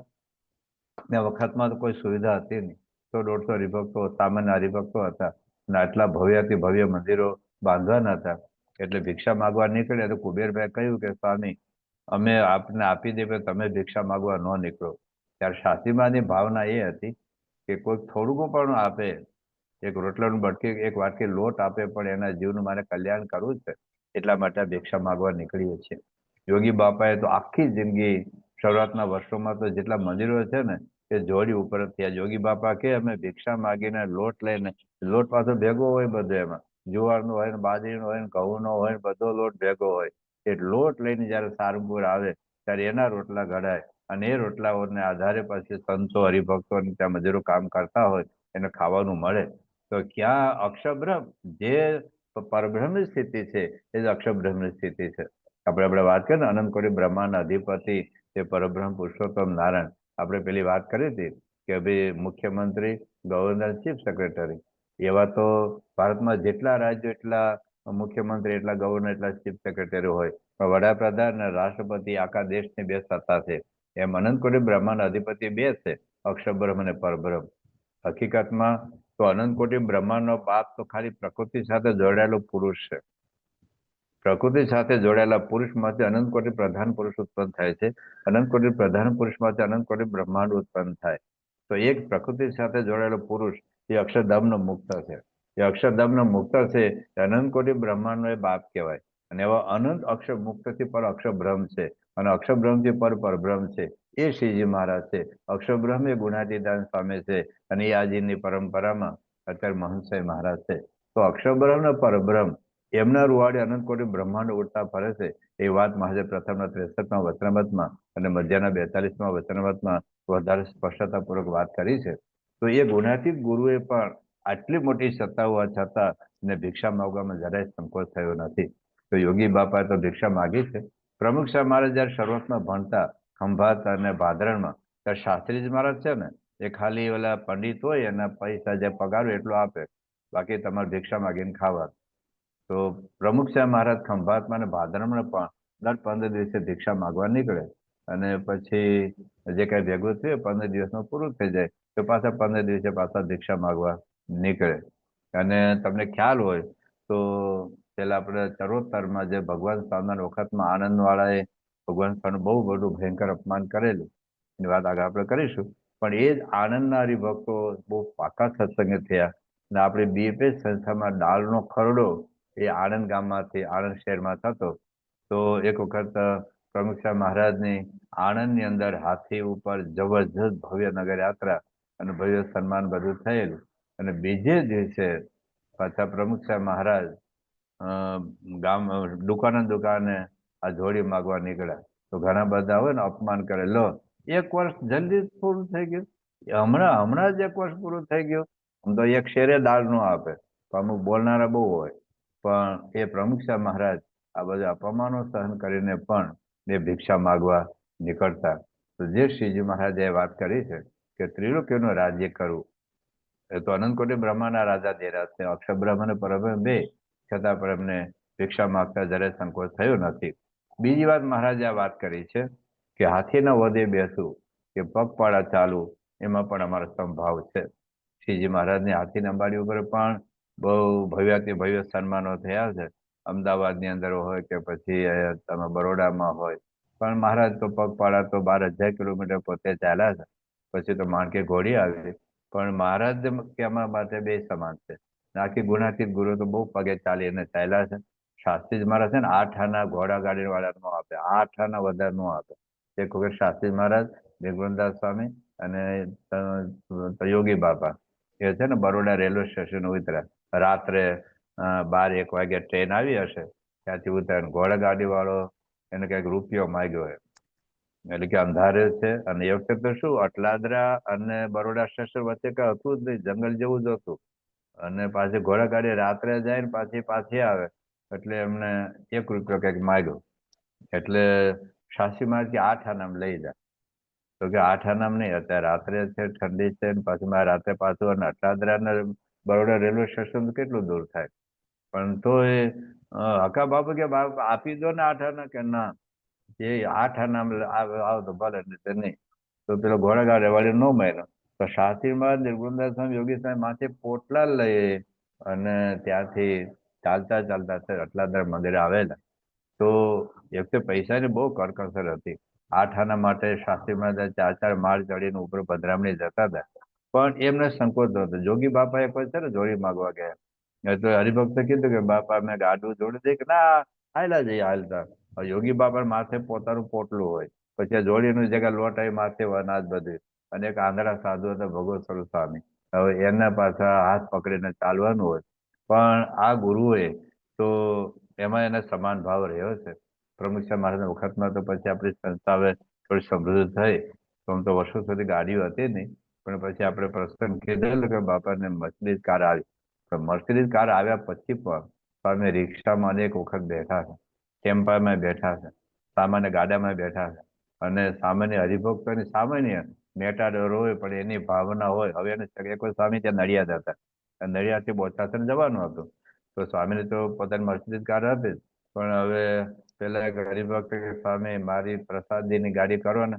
ને વખતમાં તો કોઈ સુવિધા હતી નહીં. 100-150 હરિભક્તો સામાન્ય હરિભક્તો હતા અને આટલા ભવ્યથી ભવ્ય મંદિરો બાંધવાના હતા. એટલે ભિક્ષા માગવા નીકળ્યા તો કુબેરભાઈ કહ્યું કે સ્વામી અમે આપને આપી દે પણ તમે ભિક્ષા માગવા ન નીકળો. ત્યારે શાસ્ત્રીમાની ભાવના એ હતી કે કોઈ થોડુંક પણ આપે, એક રોટલાનું બટકી એક વાટકી લોટ આપે પણ એના જીવનું મારે કલ્યાણ કરવું છે એટલા માટે ભિક્ષા માગવા નીકળીએ છીએ. યોગી બાપાએ તો આખી જિંદગી શરૂઆતના વર્ષોમાં તો જેટલા મંદિરો છે ને એ જોડી ઉપર થયા. યોગી બાપા કે અમે ભિક્ષા માગીને લોટ લઈને, લોટ પાછો ભેગો હોય બધો એમાં જુવારનો હોય ને બાજરીનો હોય ને ઘઉંનો હોય ને બધો લોટ ભેગો હોય. એ લોટ લઈને જયારે સારંગપુર આવે ત્યારે એના રોટલા ઘડાય અને એ રોટલાઓને આધારે પછી સંતો હરિભક્તો ત્યાં મંદિરો કામ કરતા હોય એને ખાવાનું મળે. તો ક્યાં અક્ષરબ્રહ્મ જે પરબ્રહ્મની સ્થિતિ છે એ જ અક્ષરબ્રહ્મની સ્થિતિ છે. આપણે વાત કરીએ ને અનંત કોટી બ્રહ્માંડના અધિપતિ એ પરબ્રહ્મ પુરુષોત્તમ નારાયણ. આપણે પેલી વાત કરી હતી કે ભાઈ મુખ્યમંત્રી, ગવર્નર, ચીફ સેક્રેટરી એવા તો ભારતમાં જેટલા રાજ્યો એટલા મુખ્યમંત્રી, એટલા ગવર્નર, એટલા ચીફ સેક્રેટરી હોય. પણ વડાપ્રધાન અને રાષ્ટ્રપતિ આખા દેશની બે સત્તા છે. એમ અનંત કોટી બ્રહ્માંડ અધિપતિ બે છે, અક્ષરબ્રહ્મ અને પરબ્રહ્મ. હકીકતમાં તો અનંત કોટી બ્રહ્માંડનો બાપ તો ખાલી પ્રકૃતિ સાથે જોડાયેલો પુરુષ છે. પ્રકૃતિ સાથે જોડાયેલા પુરુષમાંથી અનંત કોટી પ્રધાન પુરુષ ઉત્પન્ન થાય છે. અનંત કોટી પ્રધાન પુરુષમાંથી અનંત કોટી બ્રહ્માંડ ઉત્પન્ન થાય. તો એક પ્રકૃતિ સાથે જોડાયેલો પુરુષ એ અક્ષરધામનો મુક્ત છે. એ અક્ષરધામનો મુક્ત છે એ અનંત કોટી બ્રહ્માંડનો એ બાપ કહેવાય. અને એવા અનંત અક્ષર મુક્તથી પર અક્ષરબ્રહ્મ છે અને અક્ષરબ્રહ્મથી પર પરબ્રહ્મ છે. એ શ્રીજી મહારાજ છે. અક્ષરબ્રહ્મ એ ગુણાતીતાન સ્વામી છે અને એ આજની પરંપરામાં અત્યારે મહંત મહારાજ છે. તો અક્ષરબ્રહ્મ ને પરબ્રહ્મ એમના રૂવાડે અનંત કોટી બ્રહ્માંડ ઉડતા ફરે છે. એ વાત મહારાજે પ્રથમના 63માં વચનામૃતમાં અને મધ્યના 42માં વચનામૃતમાં વધારે સ્પષ્ટતાપૂર્વક વાત કરી છે. તો એ ગુણાતીત ગુરુએ પણ આટલી મોટી સત્તા હોવા છતાં ને ભિક્ષા માંગવામાં જરાય સંકોચ થયો નથી. તો યોગી બાપાએ તો ભિક્ષા માગી છે. પ્રમુખ શાહ મહારાજ જયારે શરૂઆતમાં ભણતા ખંભાત અને ભાદરણમાં ત્યારે શાસ્ત્રીજી મહારાજ છે ને એ ખાલી ઓલા પંડિત હોય એના પૈસા જે પગાર હોય એટલું આપે, બાકી તમારે ભિક્ષા માગીને ખાવા. તો પ્રમુખ શાહ મહારાજ ખંભાતમાં અને ભાદરણમાં પણ દર 15 દિવસે ભિક્ષા માગવા નીકળે અને પછી જે કઈ ભેગું થયું 15 દિવસમાં પૂરું થઈ જાય તો પાછા 15 દિવસે પાછા ભિક્ષા માગવા નીકળે. અને તમને ખ્યાલ હોય તો પેલા આપણે ચરોતરમાં જે ભગવાન સ્વામિનારાયણ વખતમાં આનંદવાળાએ ભગવાન સ્વામીનું બહુ બધું ભયંકર અપમાન કરેલું. એની વાત આગળ આપણે કરીશું. પણ એ જ આનંદના હરિભક્તો બહુ પાકા સત્સંગી થયા અને આપણી BFS સંસ્થામાં દાળનો ખરડો એ આણંદ ગામમાંથી, આણંદ શહેરમાં થતો. તો એક વખત પ્રમુખ શાહ મહારાજની આણંદની અંદર હાથી ઉપર જબરજસ્ત ભવ્ય નગર યાત્રા અને ભવ્ય સન્માન બધું થયેલું. અને બીજે દિવસે પાછા પ્રમુખ શાહ મહારાજ ગામ દુકાને આ જોડી માગવા નીકળ્યા. તો ઘણા બધા હોય ને અપમાન કરે, લો 1 વર્ષ જલ્દી પૂરું થઈ ગયું, હમણાં જ 1 વર્ષ પૂરું થઈ ગયું. આમ તો એક શેરે દાળ નો આપે, તો અમુક બોલનારા બહુ હોય. પણ એ પ્રમુખ શાહ મહારાજ આ બધા અપમાનો સહન કરીને પણ એ ભિક્ષા માગવા નીકળતા. તો જે શ્રીજી મહારાજે વાત કરી છે કે ત્રિલોકીનું રાજ્ય કરવું એ તો અનંત કોટી બ્રહ્માના રાજા દેરાજ છે. અક્ષરબ્રહ્મ અને પરબ્રહ્મ બે છતાં પણ એમને ભિક્ષા માગતા જરાય સંકોચ થયો નથી. બીજી વાત મહારાજે આ વાત કરી છે કે હાથીના વધે બેસવું કે પગપાળા ચાલવું એમાં પણ અમારો સંભાવ છે. શ્રીજી મહારાજની હાથીની અંબાડી ઉપર પણ બહુ ભવ્યાતિ ભવ્ય સન્માનો થયા છે. અમદાવાદની અંદર હોય કે પછી તમે બરોડામાં હોય, પણ મહારાજ તો પગપાળા તો 12,000 કિલોમીટર પોતે ચાલ્યા છે. પછી તો માણકે ઘોડી આવી, પણ મહારાજ કે અમારા માટે બે સમાન છે. આખી ગુણાતીત ગુરુ તો બહુ પગે ચાલીને ચાલ્યા છે. શાસ્ત્રીજી મહારાજ છે ને 8 આના ઘોડા ગાડી વાળા નો આપે, 8 આના વધારે નો આપે. એક વખત શાસ્ત્રી મહારાજ, નિર્ગુણદાસ સ્વામી અને યોગી બાપા એ છે ને બરોડા રેલવે સ્ટેશન ઉતર્યા રાત્રે 12-1 વાગે ટ્રેન આવી હશે, ત્યાંથી ઉતર્યા. ઘોડા ગાડી વાળો એને કઈક રૂપિયો માંગ્યો હોય, એટલે કે અંધારે છે. અને એ વખતે તો શું અટલાદરા અને બરોડા સ્ટેશન વચ્ચે કઈ હતું જ નહીં, જંગલ જેવું જ હતું. અને પાછી ઘોડા ગાડી રાત્રે જાય ને પાછી આવે, એટલે એમને 1 રૂપિયો કઈક માગ્યો. એટલે શાસ્ત્રી મહારાજ કે 8 આનામ લઈ જાય. તો કે 8 આનામ નહીં, અત્યારે રાત્રે છે, ઠંડી છે, ને પાછું મારે રાત્રે પાછું. અને અટલાદરા ને બરોડા રેલવે સ્ટેશન કેટલું દૂર થાય, પણ તો એ હકા બાપુ કે આપી દો ને 8 આના. કે ના, એ 8 આનામ આવ તો ભલે, નહીં તો પેલો ઘોડાગાડી વાળી નો માન્યો. તો શાસ્ત્રીમાં નિર્ગુણદાસ સ્વામી યોગી સ્વામી માથે પોટલા લઈ અને ત્યાંથી ચાલતા ચાલતા અટલાદરા મંદિરે આવેલા. તો એક તો પૈસાની બહુ કરકસર હતી. 8 આના માટે શાસ્ત્રીમાં 4-4 માળ ચડીને ઉપર પધરામણી જતા હતા, પણ એમને સંકોચ નહોતો. જોગી બાપા એક છે ને જોડી માગવા ગયા, તો હરિભક્તે કીધું કે બાપા મેં ગાડું જોડી દે. કે ના, હાલ્યા જઈએ હાલતા. યોગી બાપા માથે પોતાનું પોટલું હોય, પછી આ જોડીનું જગ્યા લોટાઈ માથે અનાજ બધું. અને એક આંધળા સાધુ હતા ભગવત સ્વામી, હવે એના પાછા હાથ પકડીને ચાલવાનું હોય. પણ આ ગુરુએ તો એમાં એને સમાન ભાવ રહ્યો છે. પ્રમુખ સાહેબ મહારાજના વખતમાં તો પછી આપણી સંસ્થા હવે થોડી સમૃદ્ધ થઈ. તો આમ તો વર્ષો સુધી ગાડીઓ હતી નહીં, પણ પછી આપણે પ્રસંગ કીધેલું કે બાપાને મર્સિડીઝ કાર આવી. તો મર્સિડીઝ કાર આવ્યા પછી પણ સ્વામી રિક્ષામાં અનેક વખત બેઠા છે, ટેમ્પામાં બેઠા છે, સામાન્ય ગાડામાં બેઠા છે. અને સામાન્ય હરિભક્તોની સામાન્ય મેટાડોર હોય, પણ એની ભાવના હોય. હવે એને એક સ્વામી ત્યાં નડિયાદ હતા, નડિયાદથી બોચાસણ જવાનું હતું. તો સ્વામીને તો પોતાની મર્સિડીઝ કાર હતી, પણ હવે પેલા એક હરિભક્ત કે સ્વામી મારી પ્રસાદીની ગાડી કરો ને,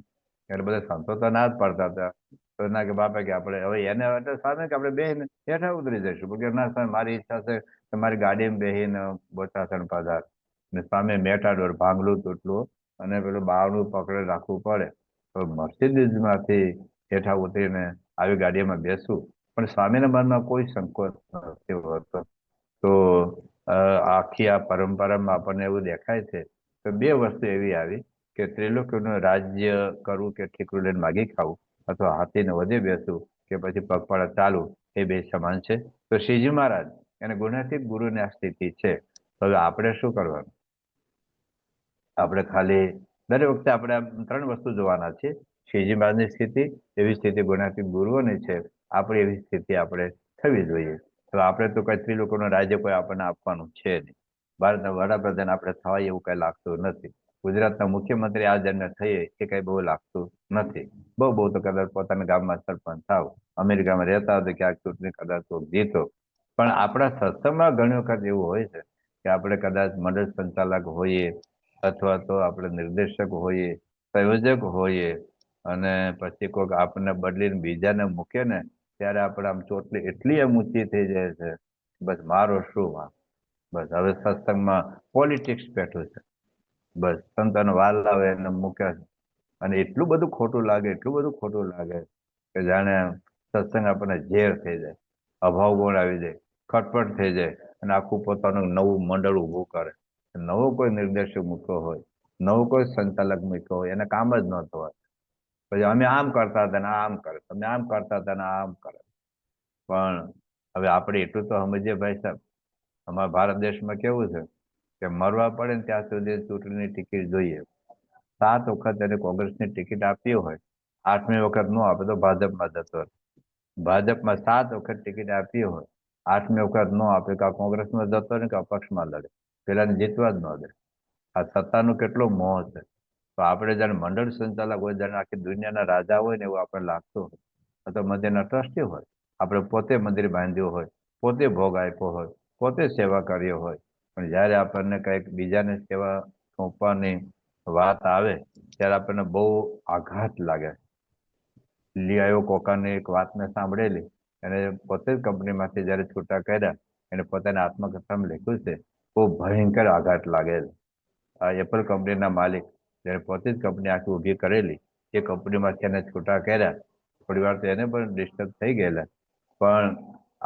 એટલે બધા સંતો તો ના જ પડતા હતા. તો ના કે બાપા કે આપણે હવે એને સ્વામી કે આપણે બેહીને હેઠા ઉતરી જઈશું. કે ના સ્વામી મારી ઈચ્છા છે કે મારી ગાડીમાં બેહીને બોચાસણ પધાર. ને સ્વામી મેટાડોર ભાંગલું તૂટલું અને પેલું બાવણું પકડે રાખવું પડે. તો મર્સિડીઝમાંથી હેઠા ઉતરીને આવી ગાડીમાં બેસવું, પણ સ્વામીના મનમાં કોઈ સંકોચ નથી હોતો. તો આખી આ પરંપરામાં આપણને એવું દેખાય છે કે બે વસ્તુ એવી આવી કે ત્રિલોકીનું રાજ્ય કરવું કે ઠીકરું લઈને માગી ખાવું, અથવા હાથીને વધે બેસવું કે પછી પગપાળા ચાલવું, એ બે સમાન છે. તો શ્રીજી મહારાજ એને ગુણાતીત ગુરુની આ સ્થિતિ છે. તો હવે આપણે શું કરવાનું? આપણે ખાલી દરેક વખતે આપણે 3 વસ્તુ જોવાના છે. શ્રીજી મહારાજની સ્થિતિ, એવી સ્થિતિ ગુણાતીત ગુરુઓની છે. આપણી એવી સ્થિતિ આપણે થવી જોઈએ. તો આપણે તો કઈ ત્રિલોકનું રાજ્ય કોઈ આપણને આપવાનું છે નહીં. ભારતના વડાપ્રધાન આપણે થવાય એવું કઈ લાગતું નથી. ગુજરાતના મુખ્યમંત્રી આ જન્મે થઈએ એ કઈ બહુ લાગતું નથી. બહુ તો કદાચ પોતાના ગામમાં સરપંચ થાવ, અમેરિકામાં રહેતા હોય તો ક્યાંક ચૂંટણી કદાચ જીતો. પણ આપણા સત્સંગમાં ઘણી વખત એવું હોય છે કે આપણે કદાચ મંડળ સંચાલક હોઈએ, અથવા તો આપણે નિર્દેશક હોઈએ, સંયોજક હોઈએ, અને પછી કોઈક આપણને બદલીને બીજાને મૂકે ને, ત્યારે આપણે આમ ચોટલી એટલી આમ ઊંચી થઈ જાય છે, બસ મારો શું વાંક. બસ હવે સત્સંગમાં પોલિટિક્સ બેઠું છે. બસ સંતાનો વાલ લાવે એને મૂક્યા છે. અને એટલું બધું ખોટું લાગે, એટલું બધું ખોટું લાગે કે જાણે સત્સંગ આપણને ઝેર થઈ જાય, અભાવ ગુણ આવી જાય, ખટપટ થઈ જાય, અને આખું પોતાનું નવું મંડળ ઊભું કરે. નવો કોઈ નિર્દેશક મૂક્યો હોય, નવો કોઈ સંચાલક મૂક્યો હોય, એને કામ જ નહોતું હોય. પછી અમે આમ કરતા હતા ને આમ કરે, અમે આમ કરતા હતા ને આમ કરે. પણ હવે આપણે એટલું તો સમજીએ ભાઈ સાહેબ, અમારા ભારત દેશમાં કેવું છે કે મરવા પડે ને ત્યાં સુધી ચૂંટણીની ટિકિટ જોઈએ. 7 વખત એને કોંગ્રેસની ટિકિટ આપી હોય, 8મી વખત ન આપે તો ભાજપમાં જતો રહે. ભાજપમાં 7 વખત ટિકિટ આપી હોય, 8મી વખત ન આપે કે કોંગ્રેસમાં જતો રહે કે અપક્ષમાં લડે, પેલાને જીતવા જ ન દે. આ સત્તાનો કેટલો મોહ છે. તો આપણે જાણે મંડળ સંચાલક હોય, જાણે આખી દુનિયાના રાજા હોય ને એવું આપણે લાગતું હોય, અથવા મંદિરના ટ્રસ્ટી હોય, આપણે પોતે મંદિર બાંધ્યું હોય, પોતે ભોગ આપ્યો હોય, પોતે સેવા કર્યો હોય, પણ જ્યારે આપણને કંઈક બીજાને સેવા સોંપવાની વાત આવે ત્યારે આપણને બહુ આઘાત લાગે. લિયાયો કોકાની એક વાતને સાંભળેલી, એને પોતે જ કંપનીમાંથી જયારે છૂટા કર્યા, એને પોતાની આત્મકથામાં લખ્યું છે, બહુ ભયંકર આઘાત લાગેલ. આ એપલ કંપનીના માલિક જયારે પોતે જ કંપની આખી ઊભી કરેલી, એ કંપનીમાંથી એને છૂટા કર્યા, થોડી વાર તો એને પણ ડિસ્ટર્બ થઈ ગયેલા. પણ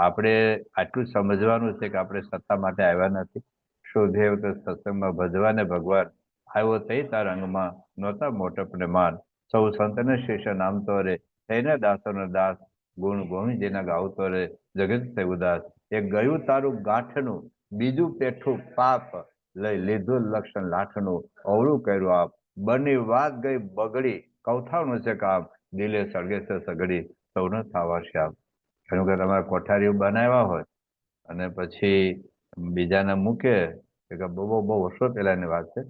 આપણે આટલું સમજવાનું છે કે આપણે સત્તા માટે આવ્યા નથી. શોધેવ તો સત્સંગમાં ભજવાને ભગવાન, આવ્યો થઈ તાર અંગમાં નહોતા મોટપને માન. સૌ સંતને શિષ્ય નામતો રે, થઈને દાસોનો દાસ, ગુણ ગોવિંદજીના ગાવતો રે, જગત થઈ ઉદાસ. એક ગયું તારું ગાંઠનું, બીજું પેઠું પાપ, લઈ લીધું લક્ષણ લાઠનું, અવળું કર્યું આપ. બની વાત ગઈ બગડી, કૌઠાનું છે કામ, દિલે સળગે છે સગડી, સૌનો થાવા શ્યામ. ઘણું કે તમારે કોઠારીઓ બનાવ્યા હોય અને પછી બીજાને મૂકે, કે બહુ બહુ બહુ વર્ષો પહેલાની વાત છે,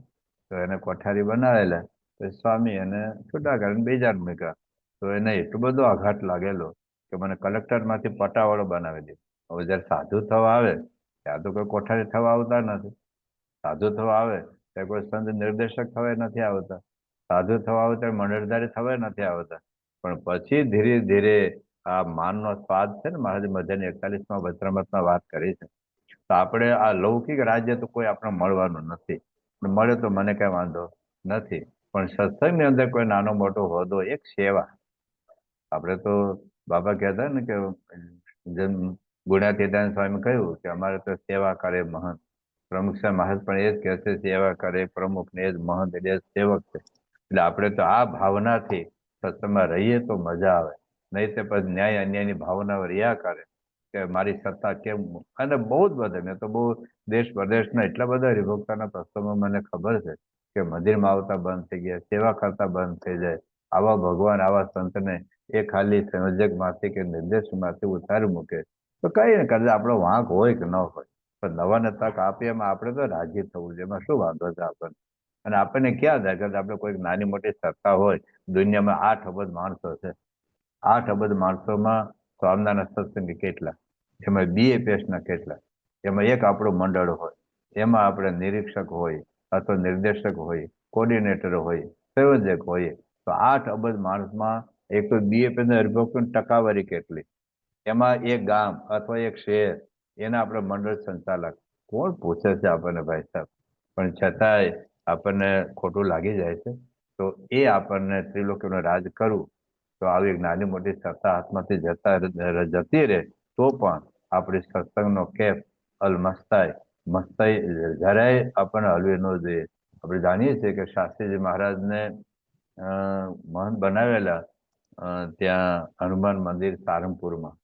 તો એને કોઠારી બનાવેલા, તો સ્વામી એને છૂટા કરીને બીજાને મૂક્યા. તો એને એટલો બધો આઘાત લાગેલો કે મને કલેક્ટરમાંથી પટાવાળો બનાવી દે. હવે જયારે સાધુ થવા આવે ત્યાં તો કોઈ કોઠારી થવા આવતા નથી. સાધુ થવા આવે ત્યારે કોઈ સંત નિર્દેશક થવા નથી આવતા. સાધુ થવા આવે ત્યારે મંડળધારી થવા નથી આવતા. પણ પછી ધીરે ધીરે આ માનનો સ્વાદ છે ને, મહારાજ મધ્યની 41માં વચનામૃતમાં વાત કરી છે. તો આપણે આ લૌકિક રાજ્ય તો કોઈ આપણે મળવાનું નથી. મળે તો મને કઈ વાંધો નથી, પણ સત્સંગની અંદર કોઈ નાનો મોટો હોદ્દો, એક સેવા. આપણે તો બાબા કહેતા ને કે જેમ ગુણાતીતાન સ્વામી કહ્યું કે અમારે તો સેવા કરે મહંત. પ્રમુખ સાહેબ મહારાજ પણ એ જ કહે છે, સેવા કરે પ્રમુખ ને એ જ મહંત, એટલે સેવક છે. એટલે આપણે તો આ ભાવનાથી સત્સંગમાં રહીએ તો મજા આવે, નહીં તો પછી ન્યાય અન્યાયની ભાવના રહ્યા કરે કે મારી સત્તા કેમ. અને બહુ જ બધા, મેં તો બહુ દેશ પ્રદેશના એટલા બધા હરિભક્તોના પ્રસંગો મને ખબર છે કે મંદિરમાં આવતા બંધ થઈ ગયા, સેવા કરતા બંધ થઈ જાય. આવા ભગવાન આવા સંતને એ ખાલી સંયોજકમાંથી કે નિર્દેશમાંથી ઉતારી મૂકે તો કઈ ને કદાચ આપણો વાંક હોય કે ન હોય, પણ નવાને તક આપીએ એમાં આપણે તો રાજી થવું જોઈએ, એમાં શું વાંધો છે આપણને. અને આપણને ક્યાં થાય કે આપણે કોઈક નાની મોટી સત્તા હોય, દુનિયામાં 8 અબજ માણસો છે, 8 અબજ માણસોમાં સ્વામિનારાયણ સત્સંગી કેટલા, એમાં BAPS ના કેટલા, એમાં એક આપણું મંડળ હોય, એમાં આપણે નિરીક્ષક હોય અથવા નિર્દેશક હોય, કોર્ડિનેટર હોય, સંયોજક હોય, તો 8 અબજ માણસમાં એક તો BAPS ના હરિભક્તોની ટકાવારી કેટલી, એમાં એક ગામ અથવા એક શહેર, એના આપણે મંડળ સંચાલક. કોણ પૂછે છે આપણને ભાઈ સાહેબ? પણ છતાંય આપણને ખોટું લાગી જાય છે. તો એ આપણને ત્રિલોકીનું રાજ કરવું, તો આવી એક નાની મોટી સત્તા હાથમાંથી જતી રહે તો પણ આપણી સત્સંગનો કેફ અલમસ્તાય મસ્તાઈ જરાય આપણને હલવી ન જોઈએ. આપણે જાણીએ છીએ કે શાસ્ત્રીજી મહારાજને મહંત બનાવેલા ત્યાં હનુમાન મંદિર સારંગપુરમાં,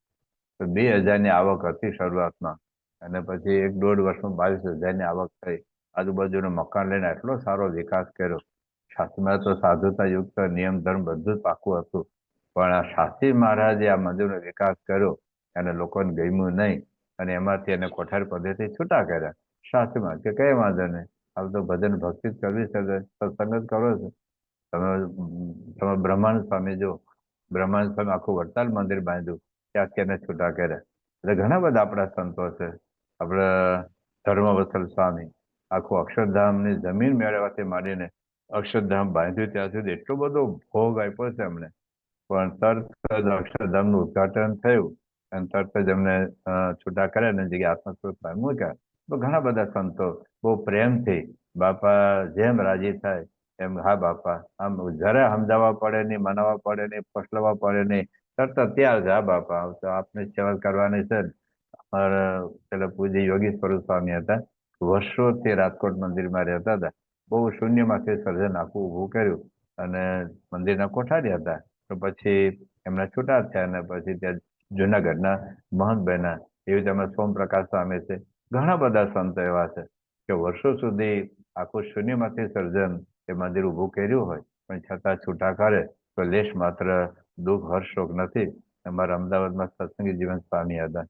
તો 2000ની આવક હતી શરૂઆતમાં, અને પછી 1-1.5 વર્ષમાં 22,000ની આવક થઈ. આજુબાજુનું મકાન લઈને એટલો સારો વિકાસ કર્યો. શાસ્ત્રીમાં તો સાધુતા યુક્ત નિયમ ધર્મ બધું જ પાકું હતું, પણ આ શાસ્ત્રી મહારાજે આ મંદિરનો વિકાસ કર્યો અને લોકોને ગમ્યું નહીં, અને એમાંથી એને કોઠારી પદેથી છૂટા કર્યા. શાસ્ત્રીમાં કે કઈ વાંધો નહીં, હવે તો ભજન ભક્તિ જ કરવી છે, સત્સંગ જ કરો છો. તમે બ્રહ્માનંદ સ્વામી જો, બ્રહ્માનંદ સ્વામી આખું વડતાલ મંદિર બાંધ્યું, ત્યાંથી એને છૂટા કર્યા. એટલે ઘણા બધા આપણા સંતો છે. આપણા ધર્મવત્સલ સ્વામી આખું અક્ષરધામની જમીન મેળવવાથી માંડીને અક્ષરધામ બાંધ્યું ત્યાં સુધી એટલો બધો ભોગ આપ્યો છે એમને. પણ તરત જ અક્ષરધામનું ઉદઘાટન થયું અને તરત જ એમને છૂટા કર્યા ને જગ્યાએ આત્મસ્વરૂપ મૂક્યા. તો ઘણા બધા સંતો બહુ પ્રેમથી બાપા જેમ રાજી થાય એમ, હા બાપા, આમ જરા સમજાવવા પડે નહીં, મનાવવા પડે નહીં, ફસલાવવા પડે નહીં, તરત તૈયાર છે, હા બાપા તો આપને સેવા કરવાની છે. અમારા પેલા પૂજ્ય યોગી સ્વરૂપ સ્વામી હતા, વર્ષોથી રાજકોટ મંદિરમાં રહેતા હતા. બહુ શૂન્યમાંથી સર્જન આખું ઊભું કર્યું અને મંદિરના કોઠારી હતા. તો પછી એમના છૂટા થયા અને પછી ત્યાં જુનાગઢના મહંત બન્યા. એવી રીતે અમે સોમપ્રકાશ સ્વામી છે. ઘણા બધા સંતો એવા છે કે વર્ષો સુધી આખું શૂન્યમાંથી સર્જન એ મંદિર ઊભું કર્યું હોય, પણ છતાં છૂટા કરે તો લેશ માત્ર દુઃખ હર્ષ શોક નથી. અમારા અમદાવાદમાં સત્સંગી જીવન સ્વામી હતા,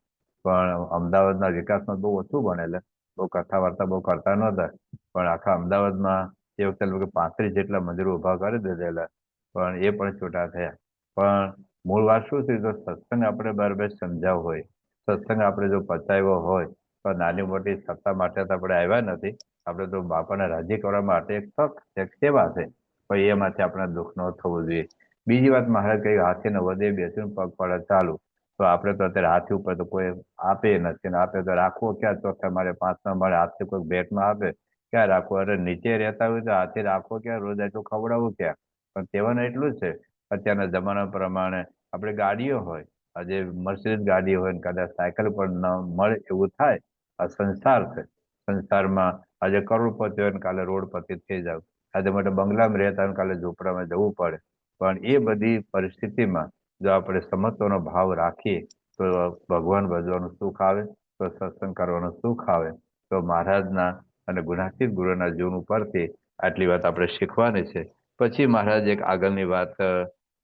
પણ અમદાવાદના વિકાસમાં બહુ ઓછું ભણેલા, બહુ કથા વાર્તા બહુ કરતા નહોતા, પણ આખા અમદાવાદમાં એ વખતે લોકો 35 જેટલા મંદિરો ઊભા કરી દીધેલા, પણ એ પણ છૂટા થયા. પણ મૂળ વાત શું છે, તો સત્સંગ આપણે બરાબર સમજાવવો હોય, સત્સંગ આપણે જો પચાવ્યો હોય, તો નાની મોટી સત્તા માટે તો આપણે આવ્યા નથી. આપણે તો બાપાને રાજી કરવા માટે એક તક છે, એક સેવા છે, પણ એમાંથી આપણે દુઃખ ન થવું જોઈએ. બીજી વાત મહારાજ કહ્યું, હાથીને વધે બેસીને પગપાળા ચાલુ. તો આપણે તો અત્યારે હાથી ઉપર તો કોઈ આપે નથી ને, આપે તો રાખવો ક્યાં? તો તમારે 5 નંબર હાથથી કોઈ ભેટમાં આપે ક્યાં રાખવો? અરે નીચે રહેતા હોય તો હાથી રાખવો ક્યાં? રોજ એટલું ખવડાવવું ક્યાં? પણ કહેવાનું એટલું જ છે, અત્યારના જમાના પ્રમાણે આપણે ગાડીઓ હોય, આજે મર્સિડીઝ ગાડી હોય ને કદાચ સાયકલ પણ ન મળે એવું થાય. આ સંસાર છે. સંસારમાં આજે કરોડપતિ હોય ને કાલે રોડપતિ થઈ જાવ. આજે માટે બંગલામાં રહેતા હોય ને કાલે ઝૂંપડામાં જવું પડે. પણ એ બધી પરિસ્થિતિમાં જો આપણે સમત્વનો ભાવ રાખીએ તો ભગવાન ભજવાનું સુખ આવે, તો સત્સંગ કરવાનું સુખ આવે. તો મહારાજના અને ગુણાતીત ગુરુના જીવન ઉપરથી આટલી વાત આપણે શીખવાની છે. પછી મહારાજ એક આગળની વાત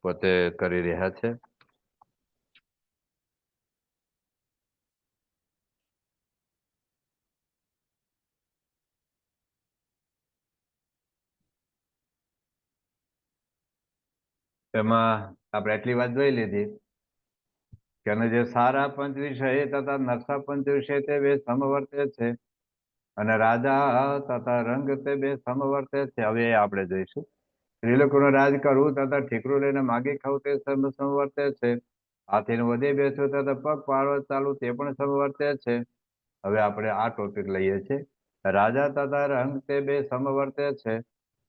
પોતે કરી રહ્યા છે. એમાં આપણે એટલી વાત જોઈ લીધી કે જે સારા પંચવિષય તથા નરસા પંચવિષય તે બે સમવર્તે છે, અને રાજા તથા રંગ તે બે સમવર્તે છે. હવે આપણે જોઈશું. સ્ત્રીલોકોનું રાજ કરવું તથા ઠીકરું લઈને માગી ખાવું તે સમવર્તે છે. હાથીને વધે બેસવું તથા પગ પાળવા ચાલુ તે પણ સમવર્તે છે. હવે આપણે આ ટોપિક લઈએ છીએ. રાજા તથા રંગ તે બે સમવર્તે છે.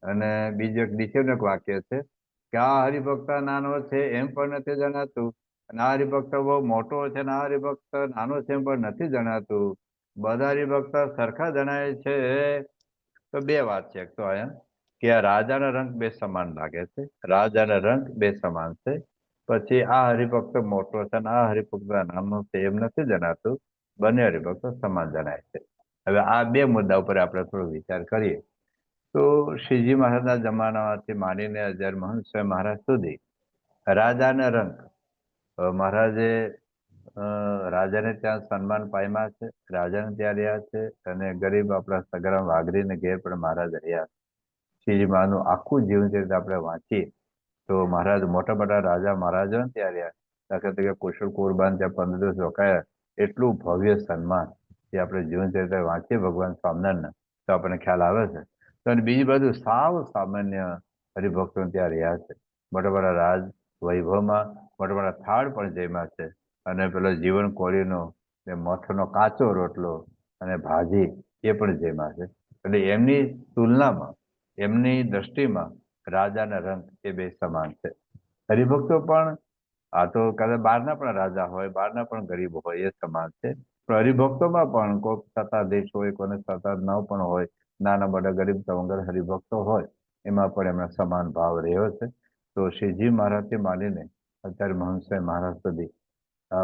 અને બીજું એક નીચેનું એક વાક્ય છે કે આ હરિભક્ત નાનો છે એમ પણ નથી જણાતું, અને આ હરિભક્ત બહુ મોટો છે અને આ હરિભક્ત નાનો છે એમ પણ નથી જણાતું. બધા હરિભક્ત સરખા જણાય છે. તો બે વાત છે. એક તો એમ કે આ રાજાના રંગ બે સમાન લાગે છે. રાજાના રંગ બે સમાન છે. પછી આ હરિભક્ત મોટો છે અને આ હરિભક્ત નાનો છે એમ નથી જણાતું. બંને હરિભક્તો સમાન જણાય છે. હવે આ બે મુદ્દા ઉપર આપણે થોડો વિચાર કરીએ તો શ્રીજી મહારાજના જમાનામાંથી માંડીને અજાર મહંત સ્વામી મહારાજ સુધી રાજાના રંગ મહારાજે રાજાને ત્યાં સન્માન પામ્યા છે, રાજાને ત્યાં રહ્યા છે, અને ગરીબ આપણા સગરામ વાઘરીને ઘેર પણ મહારાજ રહ્યા. શ્રીજી મહારાજનું આખું જીવન ચરિત્ર આપણે વાંચીએ તો મહારાજ મોટા મોટા રાજા મહારાજો ને ત્યાં રહ્યા. દાખલા તરીકે કુશળ કુરબાન ત્યાં 15 દિવસ રોકાયા. એટલું ભવ્ય સન્માન જે આપણે જીવન ચરિત્ર વાંચીએ ભગવાન સ્વામિનારાયણ તો આપણને ખ્યાલ આવે છે. તો બીજી બાજુ સાવ સામાન્ય હરિભક્તો ત્યાં રહ્યા છે. મોટા મોટા રાજ વૈભવમાં મોટા મોટા થાળ પણ જેમાં છે, અને પેલો જીવન કોળીનો મઠનો કાચો રોટલો અને ભાજી એ પણ જેમાં છે. એટલે એમની તુલનામાં એમની દ્રષ્ટિમાં રાજાના રંગ એ બે સમાન છે. હરિભક્તો પણ આ તો કદાચ બહારના પણ રાજા હોય, બહારના પણ ગરીબ હોય, એ સમાન છે. પણ હરિભક્તોમાં પણ કોઈ સત્તાધીશ હોય, કોને સત્તા ન પણ હોય, નાના મોટા ગરીબ તવંગર હરિભક્તો હોય, એમાં પણ એમના સમાન ભાવ રહ્યો છે. તો શ્રીજી મહારાજથી માંડીને અત્યારે મહંત મહારાજ સુધી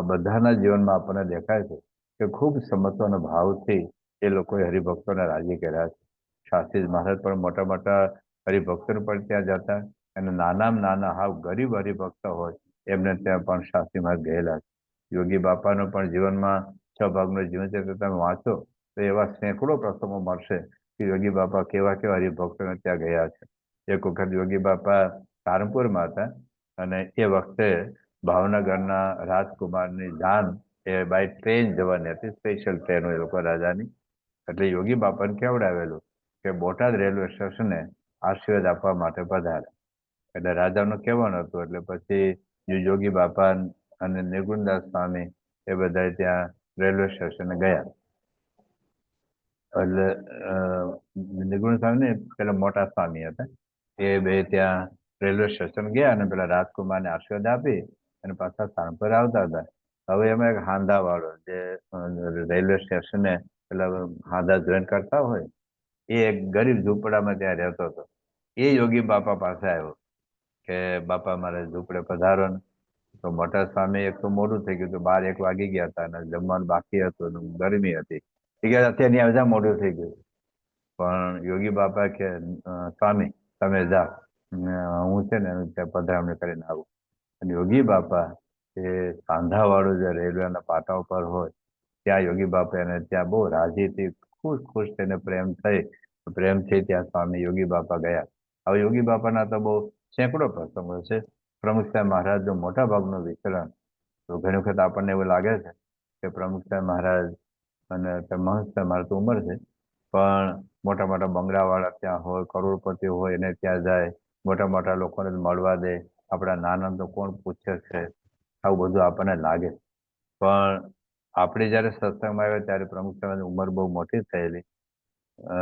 બધાના જીવનમાં આપણને દેખાય છે કે ખૂબ સમત્વના ભાવથી એ લોકોએ હરિભક્તોને રાજી કર્યા છે. શાસ્ત્રી મહારાજ પણ મોટા મોટા હરિભક્તોને પણ ત્યાં જતા, અને નાનામાં નાના હાવ ગરીબ હરિભક્ત હોય એમને ત્યાં પણ શાસ્ત્રી મહારાજ ગયેલા છે. યોગી બાપાનો પણ જીવનમાં 6 ભાગનો જીવન ચરિત્ર તમે વાંચો તો એવા સેંકડો પ્રસંગો મળશે કે યોગી બાપા કેવા કેવા હરિભક્તોને ત્યાં ગયા છે. એક વખત યોગી બાપા સારંગપુરમાં હતા, અને એ વખતે ભાવનગરના રાજકુમારની જાન એ બાય ટ્રેન જવાની હતી, સ્પેશિયલ ટ્રેન હોય એ લોકો રાજાની. એટલે યોગી બાપાને કેવડાવેલું કે બોટાદ રેલવે સ્ટેશને આશીર્વાદ આપવા માટે પધારે. એટલે રાજાનું કહેવાનું હતું. એટલે પછી યોગી બાપા અને નિર્ગુણદાસ સ્વામી એ બધા ત્યાં રેલવે સ્ટેશને ગયા. એટલે નિર્ગુણ સ્વામી ને પેલા મોટા સ્વામી હતા, એ બે ત્યાં રેલવે સ્ટેશન ગયા અને પેલા રાજકુમારને આશીર્વાદ આપી અને પાછા સારંગપુર આવતા હતા. હવે એમાં એક હાંધા વાળો જે રેલવે સ્ટેશને પેલા હાંધા જોઈન કરતા હોય, એ એક ગરીબ ઝૂંપડામાં ત્યાં રહેતો હતો. એ યોગી બાપા પાસે આવ્યો કે બાપા મારે ઝૂંપડે પધારો ને. તો મોટા સ્વામી એક તો મોડું થઈ ગયું હતું, 12-1 વાગી ગયા હતા અને જમવાનું બાકી હતું, ગરમી હતી. એ કે અત્યારે નહીં આવજા, મોડું થઈ ગયું. પણ યોગી બાપા કે સ્વામી તમે જા, હું છે ને ત્યાં પધરામણી કરીને આવું. અને યોગી બાપા એ સાંધાવાળું જે રેલવેના પાટા ઉપર હોય ત્યાં યોગી બાપા એને ત્યાં બહુ રાજીથી ખુશ ખુશ થઈને પ્રેમથી ત્યાં સ્વામી યોગી બાપા ગયા. હવે યોગી બાપાના તો બહુ સેંકડો પ્રસંગો છે. પ્રમુખ સાહેબ મહારાજનું મોટા ભાગનું વિચરણ તો ઘણી વખત આપણને એવું લાગે છે કે પ્રમુખ સાહેબ મહારાજ અને મહંત સાહેબ મહારાજ તો ઉંમર છે, પણ મોટા મોટા બંગલાવાળા ત્યાં હોય, કરોડપતિ હોય એને ત્યાં જાય, મોટા મોટા લોકોને મળવા દે, આપણા નાના તો કોણ પૂછે છે, આવું બધું આપણને લાગે. પણ આપણે જયારે સત્સંગમાં આવ્યા ત્યારે પ્રમુખ સ્વામીની ઉંમર બહુ મોટી થયેલી,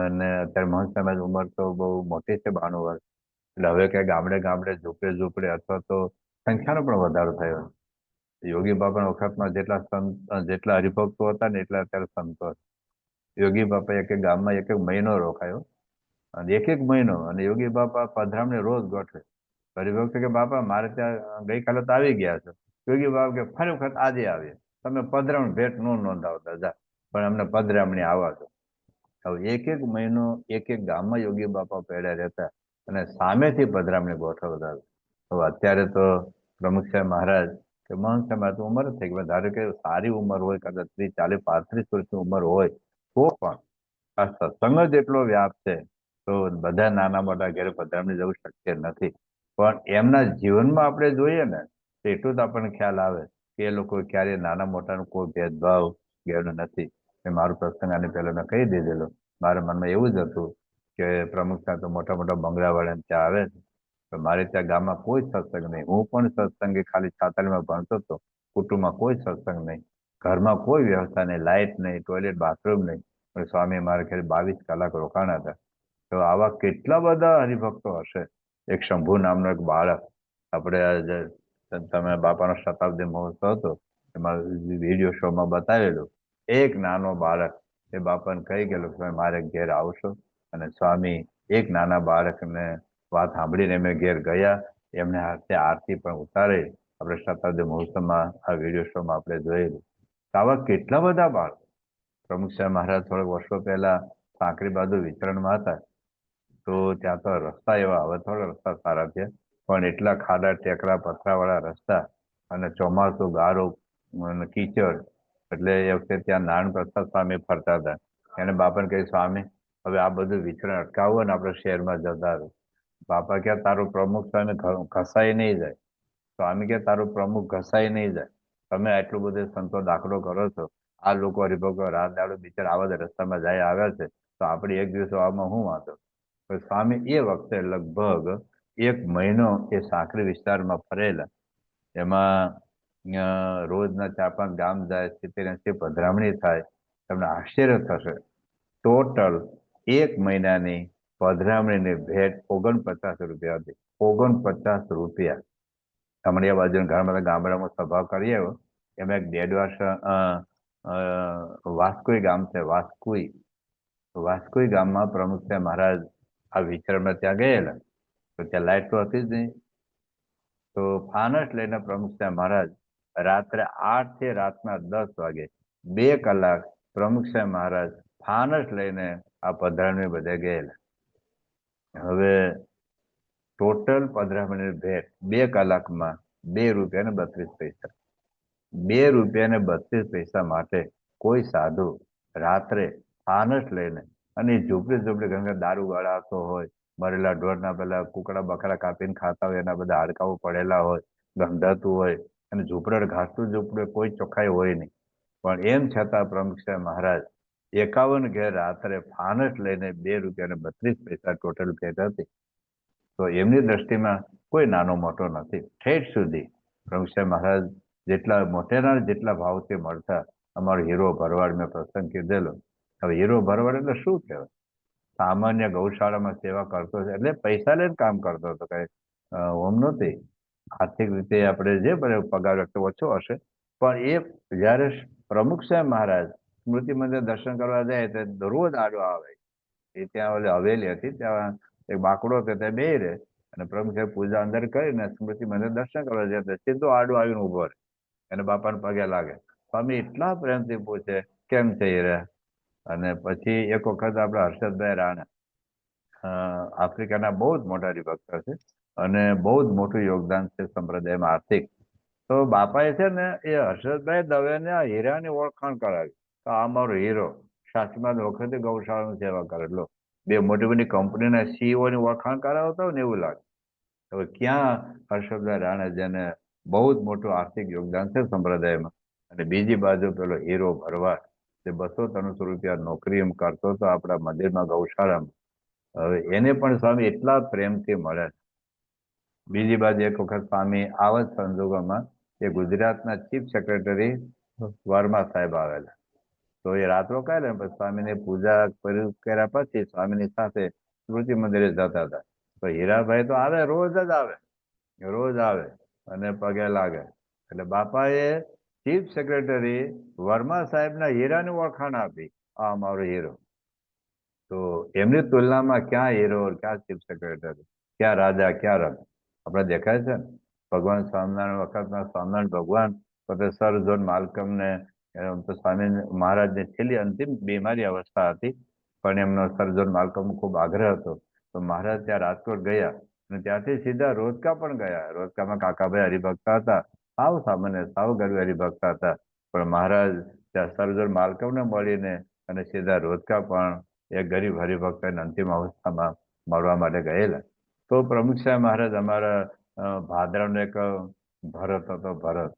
અને અત્યારે મહંત સ્વામીની ઉંમર તો બહુ મોટી છે, 92 વર્ષ. એટલે હવે ક્યાંક ગામડે ગામડે ઝૂંપડે અથવા તો સંખ્યાનો પણ વધારો થયો. યોગી બાપાના વખતમાં જેટલા સંત, જેટલા હરિભક્તો હતા ને એટલા અત્યારે સંતો હતા. યોગી બાપા એક એક ગામમાં એક એક મહિનો રોકાયો, અને એક મહિનો, અને યોગી બાપા પધરામણી રોજ ગોઠવે. હરિભક્ત કે બાપા મારે ત્યાં ગઈકાલે તો આવી ગયા છો. યોગી બાપા કે ફરી વખત આજે આવીએ, તમે પધરામણી ભેટ ન નોંધાવતા જા, પણ અમને પધરામણી આવવા દો. હવે એક મહિનો એક ગામમાં યોગી બાપા પેડા રહેતા અને સામેથી પધરામણી ગોઠવતા. હવે અત્યારે તો પ્રમુખ સાહેબ મહારાજ કે મહંત સાહેબ તો ઉંમર જ થઈ ગઈ, ધારો કે સારી ઉંમર હોય, કદાચ 30, 40, 35 વર્ષની ઉંમર હોય તો પણ આ સત્સંગ જ એટલો વ્યાપ છે તો બધા નાના મોટા ઘેરે પધરામણી જવું શક્ય નથી. પણ એમના જીવનમાં આપણે જોઈએ ને તો એટલું જ આપણને ખ્યાલ આવે કે એ લોકો ક્યારે નાના મોટાનો કોઈ ભેદભાવ ગેરનો નથી. મારું પ્રસંગ આની પહેલા મેં કહી દીધેલો. મારા મનમાં એવું જ હતું કે પ્રમુખ સાહેબ તો મોટા મોટા બંગલાવાળાને ત્યાં આવે છે, તો મારે ત્યાં ગામમાં કોઈ સત્સંગ નહીં. હું પણ સત્સંગે ખાલી છાતાલીમાં ભણતો હતો, કુટુંબમાં કોઈ સત્સંગ નહીં, ઘરમાં કોઈ વ્યવસ્થા નહીં, લાઇટ નહીં, ટોયલેટ બાથરૂમ નહીં. પણ સ્વામી મારા ઘરે 22 કલાક રોકાણા હતા. તો આવા કેટલા બધા હરિભક્તો હશે. એક શંભુ નામનો એક બાળક, આપણે તમે બાપાનો શતાબ્દી મહોત્સવ હતો એમાં વિડીયો શોમાં બતાવેલું, એક નાનો બાળક એ બાપાને કહી ગયેલું કે મારે ઘેર આવશો, અને સ્વામી એક નાના બાળકને વાત સાંભળીને અમે ઘેર ગયા, એમને હાથે આરતી પણ ઉતારી. આપણે શતાબ્દી મહોત્સવમાં આ વિડીયો શોમાં આપણે જોયેલું. આવા કેટલા બધા બાળકો. પ્રમુખ સાહેબ મહારાજ થોડાક વર્ષો પહેલા સાંકરી બાજુ વિચરણમાં હતા, તો ત્યાં તો રસ્તા એવા, હવે થોડા રસ્તા સારા છે, પણ એટલા ખાડા ટેકરા પથરાવાળા રસ્તા, અને ચોમાસું ગારો અને કીચડ. એટલે એ વખતે ત્યાં નારાયણ પ્રસાદ સ્વામી ફરતા હતા. એને બાપાને કહ્યું સ્વામી હવે આ બધું વિચરણ અટકાવો ને આપણે શહેરમાં જતા રહો. બાપા કે તારું પ્રમુખ સ્વામી ઘસાઈ નહીં જાય. સ્વામી કે તારું પ્રમુખ ઘસાઈ નહીં જાય. તમે આટલું બધું સંતો દાખલો કરો છો, આ લોકો હરિભક્તો રાત દાડો બિચારા આવા જ રસ્તામાં જાય આવ્યા છે, તો આપણે એક દિવસ આવવામાં શું વાંધો. સ્વામી એ વખતે લગભગ 1 મહિનો એ સાંકરી વિસ્તારમાં ફરેલા. એમાં રોજના 4-5 ગામ જાય, 70-80 પધરામણી થાય. તમને આશ્ચર્ય થશે, ટોટલ 1 મહિનાની પધરામણીની ભેટ 49 રૂપિયા હતી. 49 રૂપિયા. અમારી બાજુ ઘણા બધા ગામડામાં સભા કરીએ, એમાં એક દેડવા વાસ્કુઈ ગામ છે, વાસ્કુઈ ગામમાં પ્રમુખ સાહેબ મહારાજ આ વિચરણમાં ત્યાં ગયેલા. તો ત્યાં લાઈટ તો હતી જ નહીં, તો ફાનસ લઈને પ્રમુખ સાહેબ મહારાજ રાત્રે 8 થી રાતના 10 વાગે 2 કલાક પ્રમુખ સાહેબ મહારાજ ફાનસ લઈને આ પધરામણી બધે ગયેલા. હવે ટોટલ પધરામણી ભેટ 2 કલાકમાં 2 રૂપિયા ને 32 પૈસા. 2 રૂપિયા ને 32 પૈસા માટે કોઈ સાધુ રાત્રે ફાનસ લઈને, અને ઝૂંપડી ઘણા દારૂ ગળાતો હોય, મરેલા ઢોરના પેલા કુકડા બકરા કાપીને ખાતા હોય, એના બધા હાડકાઓ પડેલા હોય, ગંધાતું હોય, અને ઝૂંપડે ઘાસતું ઝૂંપડે કોઈ ચોખ્ખાઈ હોય નહીં. પણ એમ છતાં પ્રમુખ સાહેબ મહારાજ 51 ઘેર રાત્રે ફાનસ લઈને 2 રૂપિયા ને 32 પૈસા ટોટલ ભેટ હતી. તો એમની દ્રષ્ટિમાં કોઈ નાનો મોટો નથી. ઠેઠ સુધી પ્રમુખ સાહેબ મહારાજ જેટલા મોટેરા જેટલા ભાવથી મળતા. અમારો હીરો ભરવાડ મેં પ્રસંગ કીધેલો. હવે હીરો ભરવાડ એટલે શું કહેવાય? સામાન્ય ગૌશાળામાં સેવા કરતો છે, એટલે પૈસા લઈને કામ કરતો હતો, કઈ ઓમ નહોતી. આર્થિક રીતે આપણે જે પગાર ઓછો હશે, પણ એ જયારે પ્રમુખ સાહેબ મહારાજ સ્મૃતિ મંદિર દર્શન કરવા જાય તો રોજ આડો આવે. એ ત્યાં ઓલી હવેલી હતી, ત્યાં એક બાકડો હતો, ત્યાં બે રહે, અને પ્રમુખ સાહેબ પૂજા અંદર કરીને સ્મૃતિ મંદિર દર્શન કરવા જાય, સીધો આડો આવીને ઉભો રહે, એને બાપાને પગે લાગે. સ્વામી એટલા પ્રેમથી પૂછે કેમ છે એ રહ્યા. અને પછી એક વખત આપણે હર્ષદભાઈ રાણા આફ્રિકાના બહુ જ મોટા હરિભક્ત છે, અને બહુ જ મોટું યોગદાન છે સંપ્રદાયમાં આર્થિક. તો બાપાએ છે ને એ હર્ષદભાઈ દવેને આ હીરાની ઓળખાણ કરાવી. તો આ મારો હીરો શાસ્ત્રીમાં વખતે ગૌશાળાની સેવા કરેલો. બે મોટી મોટી કંપનીના CEO ની ઓળખાણ કરાવતા હોય ને એવું લાગે. હવે ક્યાં હર્ષદભાઈ રાણા, જેને બહુ જ મોટું આર્થિક યોગદાન છે સંપ્રદાયમાં, અને બીજી બાજુ પેલો હીરો ભરવાડ, જે 200-300 રૂપિયા નોકરી એમ કરતો હતો આપણા મંદિરમાં ગૌશાળામાં, હવે એને પણ સ્વામી એટલા પ્રેમથી મળે. બીજી બાજુ એક વખત સ્વામી આવા જ સંજોગોમાં એ ગુજરાતના ચીફ સેક્રેટરી વર્મા સાહેબ આવેલા, તો એ રાત રોકાયેલા પછી સ્વામીની પૂજા કર્યા પછી સ્વામીની સાથે સ્મૃતિ મંદિરે જતા હતા. તો હીરાભાઈ તો આવે, રોજ આવે અને પગે લાગે. એટલે બાપાએ ચીફ સેક્રેટરી વર્મા સાહેબના હીરાની ઓળખાણ આપી, આ અમારો હીરો. તો એમની તુલનામાં ક્યાં હીરો, ક્યાં ચીફ સેક્રેટરી, ક્યાં રાજા, ક્યાં રંગ આપણે દેખાય છે ને. ભગવાન સ્વામિનારાયણ વખતના સ્વામિનારાયણ ભગવાન પોતે સર જોન માલ્કમને તો સ્વામી મહારાજની છેલ્લી અંતિમ બીમારી અવસ્થા હતી, પણ એમનો સર જોન માલ્કમનો ખૂબ આગ્રહ હતો. તો મહારાજ ત્યાં રાજકોટ ગયા અને ત્યાંથી સીધા રોજકા પણ ગયા. રોજકામાં કાકાભાઈ હરિભક્ત હતા, સાવ સામાન્ય, સાવ ગરીબ હરિભક્ત હતા, પણ મહારાજ ત્યાં સર જોન માલ્કમને મળીને અને સીધા રોજકા પણ એક ગરીબ હરિભક્તને અંતિમ અવસ્થામાં મળવા માટે ગયેલા. તો પ્રમુખ સાહેબ મહારાજ અમારા ભાદરવનો એક ભરત હતો, ભરત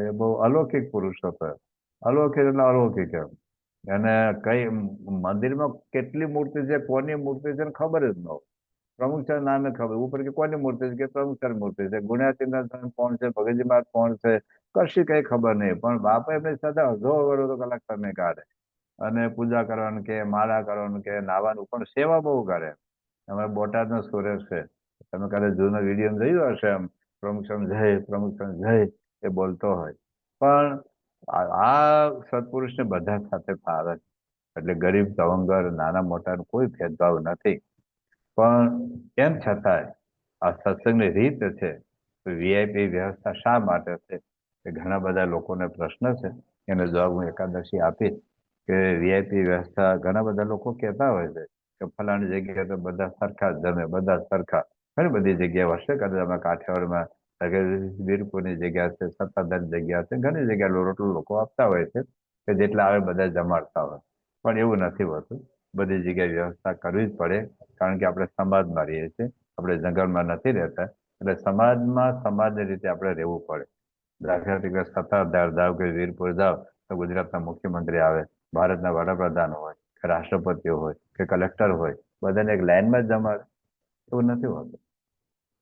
એ બહુ અલૌકિક પુરુષ હતો. અલૌકિક એટલે અલૌકિક એમ. એને કઈ મંદિરમાં કેટલી મૂર્તિ છે, કોની મૂર્તિ છે ખબર જ ન હોય. પ્રમુખ સાહેબ નામે ખબર, ઉપર કે કોની મૂર્તિ છે, કે પ્રમુખ સાહેબ મૂર્તિ છે. ગુણ્યાતીર્થ કોણ છે, ભગતજી મહારાજ કોણ છે, કશી કઈ ખબર નહીં. પણ બાપા એમની સાથે અડધો કલાક સમય કાઢે અને પૂજા કરવાનું કે માળા કરવાનું કે નાવાનું, પણ સેવા બહુ કરે. અમે બોટાદનો સુરેશ છે, તમે કદાચ જૂનો વિડીયો જોયું હશે, એમ પ્રમુખ જય, પ્રમુખ જય એ બોલતો હોય. પણ આ સત્પુરુષને બધા સાથે ફાવે, એટલે ગરીબ તવંગર નાના મોટાનો કોઈ ભેદભાવ નથી. પણ એમ છતાંય આ સત્સંગની રીત છે, વીઆઈપી વ્યવસ્થા શા માટે છે એ ઘણા બધા લોકોને પ્રશ્ન છે. એનો જવાબ હું એકાદશી આપીશ કે વીઆઈપી વ્યવસ્થા ઘણા બધા લોકો કહેતા હોય છે કે ફલાણી જગ્યાએ તો બધા સરખા જ જમે, બધા સરખા. ઘણી બધી જગ્યા હશે, કદાચ અમે કાઠિયાવાડમાં વીરપુરની જગ્યા છે, સત્તાધારની જગ્યા છે, ઘણી જગ્યા રોટલો લોકો આપતા હોય છે કે જેટલા આવે બધા જમાડતા હોય. પણ એવું નથી હોતું, બધી જગ્યાએ વ્યવસ્થા કરવી જ પડે, કારણ કે આપણે સમાજમાં રહીએ છીએ, આપણે જંગલમાં નથી રહેતા. એટલે સમાજમાં સમાજની રીતે આપણે રહેવું પડે. દાખલા તરીકે સત્તાધાર જાઓ કે વીરપુર જાઓ તો ગુજરાતના મુખ્યમંત્રી આવે, ભારતના વડાપ્રધાન હોય, કે રાષ્ટ્રપતિઓ હોય, કે કલેક્ટર હોય, બધાને એક લાઈનમાં જ જમાડે, એવું નથી હોતું.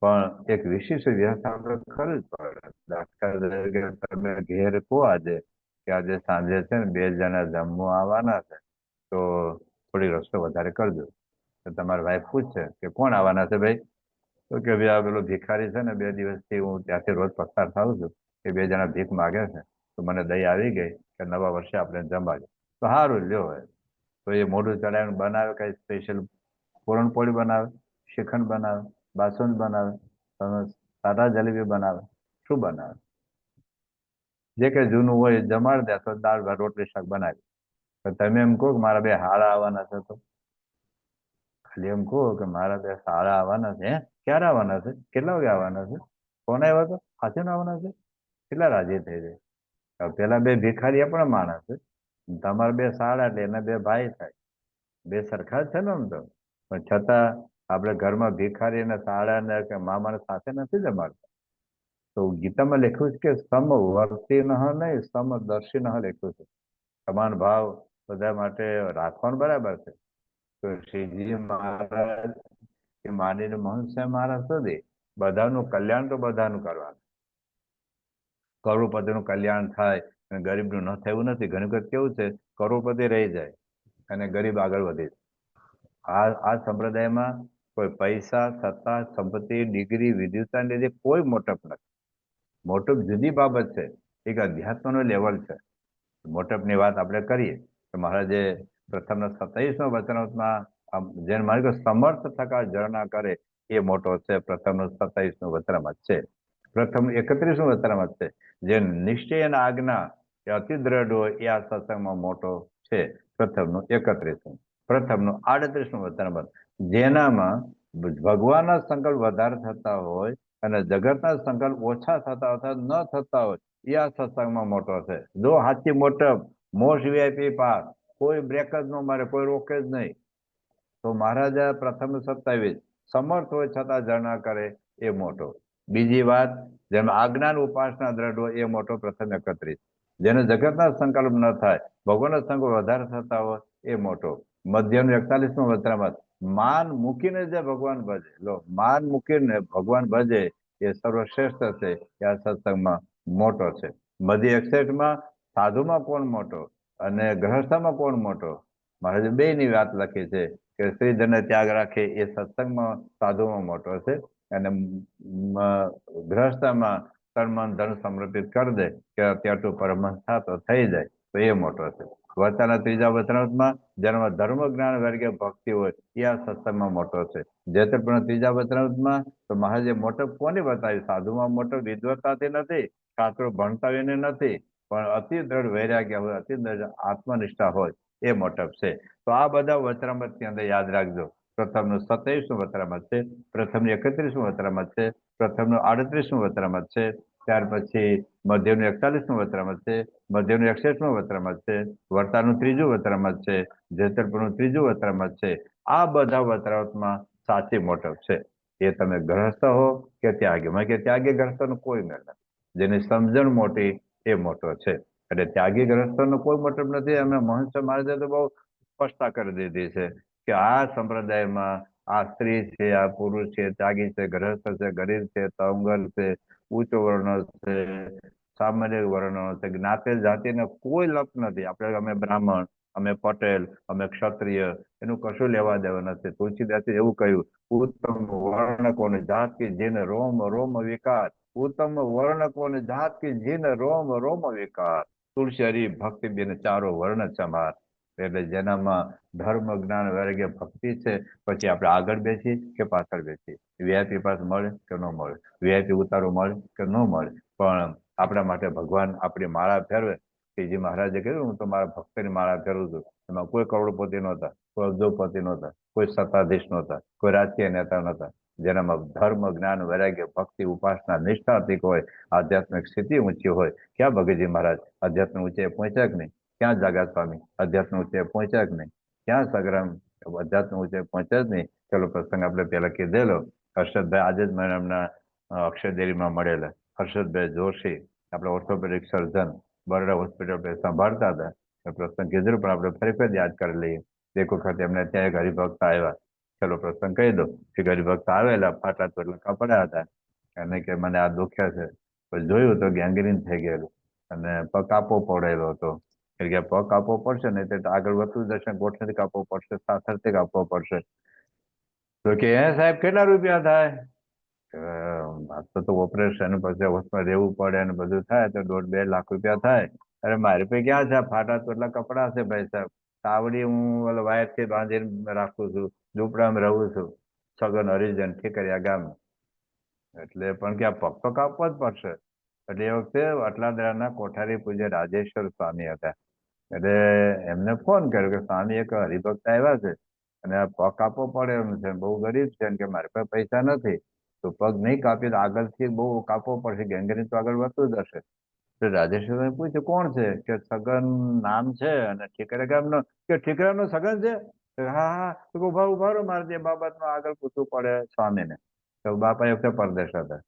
પણ એક વિશિષ્ટ વ્યવસ્થા આપણે કરવી જ પડે. દાખલા તરીકે તમે ઘેર કહો આજે કે આજે સાંજે છે ને 2 જણા જમવા આવવાના છે, તો થોડી રસ્તો વધારે કરજો. તો તમારી વાઈફ પૂછશે કે કોણ આવવાના છે ભાઈ? તો કે ભાઈ આ પેલો ભિખારી છે ને, 2 દિવસથી હું ત્યાંથી રોજ પસાર થાઉં છું, એ 2 જણા ભીખ માગે છે, તો મને દયા આવી ગઈ કે નવા વર્ષે આપણે જમાડીએ. તો સારું લ્યો હોય. તો એ મોઢું ચડાવીને બનાવે, કઈ સ્પેશિયલ પૂરણપોળી બનાવે, શ્રીખંડ બનાવે, બાસુંદ બનાવે, સાદા જલેબી બનાવે, શું બનાવે? જે કઈ જૂનું હોય એ જમાડી દે, તો દાળ ભાત રોટલી શાક બનાવી. તો તમે એમ કહો કે મારા 2 હાળા આવવાના છે, તો ખાલી એમ કહો કે મારા 2 હાળા આવવાના છે, ક્યારે આવવાના છે, કેટલા વાગે આવવાના છે, કોને આવ્યા તો હાથે આવવાના છે, કેટલા રાજી થઈ જાય. પેલા 2 ભિખારી આપણા માણસ છે, તમારા 2 સાળા એટલે એના 2 ભાઈ થાય, 2 સરખા જ છે ને આમ તો. પણ છતાં આપણે ઘરમાં ભિખારી અને સાળા ને કે મામાને સાથે નથી જમાડતા. તો ગીતામાં લખ્યું છે કે સમવર્તી નહીં, સમદર્શી લખ્યું છે. સમાન ભાવ બધા માટે રાખવાનું બરાબર છે. તો શ્રીજી મહારાજ કે માંડીને મહંત સાહેબ મહારાજ સુધી બધાનું કલ્યાણ તો બધાનું કરવાનું. કરોડપતિનું કલ્યાણ થાય અને ગરીબનું ન થયું નથી. ઘણી વખત કેવું છે, કરોડપતિ રહી જાય અને ગરીબ આગળ વધી જાય. આ સંપ્રદાયમાં કોઈ પૈસા, સત્તા, સંપત્તિ, ડિગ્રી, વિદ્વતાને લીધે કોઈ મોટપ નથી. મોટપ જુદી બાબત છે, એક અધ્યાત્મનો લેવલ છે. મોટપની વાત આપણે કરીએ તો મહારાજે પ્રથમના 27મા વચનામૃતમાં જેને મારી કે સમર્થ થકા જળના કરે એ મોટો છે. પ્રથમનું 27મું વચનામૃત છે. પ્રથમ 31મું વચનામૃત છે. જે નિશ્ચય અને આજ્ઞા એ અતિ દ્રઢ હોય એ આ સત્સંગમાં મોટો છે. પ્રથમનું 31મું. પ્રથમનું 38મું વચનામૃત, જેનામાં ભગવાનના સંકલ્પ વધારે થતા હોય અને જગતના સંકલ્પ ઓછા થતા અથવા ન થતા હોય, એ આ સત્સંગમાં મોટો છે. જો સાચી મોટપ, મોસ્ટ વીઆઈપી પાસ, કોઈ બ્રેક જ ન મારે, કોઈ રોકે જ નહીં. તો મહારાજા પ્રથમ 27 સમર્થ હોય છતાં જળ ના કરે એ મોટો. બીજી વાત, જેમ આજ્ઞાન ઉપાસના દ્રઢ હોય એ મોટો પ્રથમ 31. જેને જગતના સંકલ્પ ન થાય ભગવાનનો સંગ વધારે થતા હોય એ મોટો. મધ્યનું 41મું વચનામૃત, માન મૂકીને જે ભગવાન ભજે, લો માન મૂકીને ભગવાન ભજે એ સર્વશ્રેષ્ઠ છે, એ આ સત્સંગમાં મોટો છે. મધ્ય 61માં સાધુમાં કોણ મોટો અને ગ્રહસ્થમાં કોણ મોટો, મહારાજે બેયની વાત લખી છે કે શ્રીધરને ત્યાગ રાખે એ સત્સંગમાં સાધુમાં મોટો છે, અને ગ્રહસ્થમાં તન મન ધન સમર્પિત કરી દે કે અત્યારનું પરમહંસ થતો થઈ જાય તો એ મોટો છે. વર્તાના 3જા વચનામૃતમાં જેનામાં ધર્મ જ્ઞાન વર્ગે ભક્તિ હોય એ આ સત્સંગમાં મોટો છે. જેતપણ 3જા વચનામૃતમાં તો મહારાજે મોટો કોની બતાવી, સાધુમાં મોટો વિદ્વતાથી નથી, શાસ્ત્રો ભણતા એને નથી, પણ અતિ દ્રઢ વૈરાગ્ય હોય, અતિ દ્રઢ આત્મનિષ્ઠા હોય એ મોટપ છે. તો આ બધા વચનામૃત ની અંદર યાદ રાખજો. પ્રથમનું 27મું વચનામૃત છે, પ્રથમનું 31મું વચનામૃત છે, પ્રથમનું 38મું વચનામૃત છે, ત્યાર પછી મધ્યનું 41મું વચનામૃત છે, મધ્યનું 61મું વચનામૃત છે, વર્તાનું 3જું વચનામૃત છે, જેતરપુરનું 3જું વચનામૃત છે. આ બધા વચનામૃતમાં સાચી મોટપ છે. એ તમે ગ્રહસ્થ હો કે ત્યાગી, કે ત્યાગી ગ્રહસ્થનો કોઈ મેળ નથી. જેની સમજણ મોટી એ મોટો છે. એટલે ત્યાગી ગ્રહસ્થનો કોઈ મતલબ નથી. અમે મહંસ મહારાજે તો બહુ સ્પષ્ટતા કરી દીધી છે કે આ સંપ્રદાયમાં આ સ્ત્રી છે, આ પુરુષ છે, ત્યાગી છે, ગ્રહસ્થ છે, ગરીબ છે, તવંગર છે, ઉચ્ચ વર્ણ છે, સામાન્ય વર્ણ છે, જ્ઞાતિ જાતિને કોઈ લપ નથી. આપણે અમે બ્રાહ્મણ, અમે પટેલ, અમે ક્ષત્રિય, એનું કશું લેવા દેવા નથી. તુલસીદાસે એવું કહ્યું, ઉત્તમ વર્ણ કોને જાત કે જેને રોમ રોમ વિકાર, ઉત્તમ વર્ણ કોને જાત કે જેને રોમ રોમ વિકાર, તુલસી હરિ ભક્તિ બેન ચારો વર્ણ સમાર. એટલે જેનામાં ધર્મ જ્ઞાન વૈરાગ્ય ભક્તિ છે, પછી આપણે આગળ બેસી કે પાછળ બેસી, વીઆઈપી પાસ મળે કે ન મળે, વીઆઈપી ઉતારો મળે કે ન મળે, પણ આપણા માટે ભગવાન આપણી માળા ફેરવે. શ્રીજી મહારાજે કહ્યું, હું તો મારા ભક્તની માળા ફેરવું છું. એમાં કોઈ કરોડપતિ નહોતા, કોઈ અબજોપતિ નહોતા, કોઈ સત્તાધીશ નહોતા, કોઈ રાજકીય નેતા નહોતા. જેનામાં ધર્મ જ્ઞાન વૈરાગ્ય ભક્તિ ઉપાસના નિષ્ઠા અધિક હોય, આધ્યાત્મિક સ્થિતિ ઊંચી હોય. ક્યાં ભગતજી મહારાજ આધ્યાત્મ ઊંચે પહોંચ્યા કે નહીં? ક્યાં જાગા સ્વામી અધ્યાત્મ ઊંચે પહોંચ્યા કે નહીં? ક્યાં સગ્રામ અધ્યાત્મ ઊંચે પહોંચ્યા જ નહીં? ચલો પ્રસંગ આપણે પેલા કીધેલો. હર્ષદભાઈ આજે જ મને એમના અક્ષરદેરીમાં મળેલા. હર્ષદભાઈ જોશી, આપણે ઓર્થોપેડિક સર્જન, બરોડા હોસ્પિટલ સંભાળતા હતા. પ્રસંગ કીધેલું પણ આપણે ફરી ફરી યાદ કરી લઈએ. એક વખત એમને ત્યાં એક હરિભક્ત આવ્યા. ચલો પ્રસંગ કહી દો કે હરિભક્ત આવેલા, ફાટા તોડલા કપડા હતા, અને કે મને આ દુખ્યા છે. પછી જોયું તો ગેંગ્રીન થઈ ગયેલું અને પગ કાપવો પડેલો હતો. એટલે કે પગ કાપવો પડશે ને એટલે આગળ વધતું જશે, ગોઠણથી કાપવો પડશે, સાથળથી કાપવો પડશે. તો કે સાહેબ કેટલા રૂપિયા થાય? તો ઓપરેશન પછી હોસ્પિટલ રહેવું પડે અને બધું થાય તો 1.5-2 લાખ રૂપિયા થાય. અરે મારી પાસે ક્યાં છે? ફાટા તો એટલા કપડા છે ભાઈ સાહેબ. તાવડી હું વાયરથી બાંધીને રાખું છું, ઝૂંપડામાં રહું છું, સગન હરિજન ઠીકરિયા ગામ. એટલે પણ કે આ પગ તો કાપવો જ પડશે. એટલે એ વખતે અટલાદરાના કોઠારી પૂજ્ય રાજેશ્વર સ્વામી હતા. એટલે એમને ફોન કર્યો કે સ્વામી એક હરિભક્ત આવ્યા છે અને આ પગ કાપવો પડે એમ છે, બહુ ગરીબ છે કે મારી પાસે પૈસા નથી, તો પગ નહીં કાપી તો આગળથી બહુ કાપવો પડશે, ગેંગ્રીન તો આગળ વધતું જ હશે. તો રાજેશ્વરે પૂછ્યું કોણ છે? કે સગન નામ છે અને ઠીકરા ગામનો. કે ઠીકરાનો સગન છે? હા હા. તો ઉભા ઉભા રહો, મારે તે બાબતમાં આગળ પૂછવું પડે સ્વામીને. તો બાપા એ વખતે પરદેશ હતા.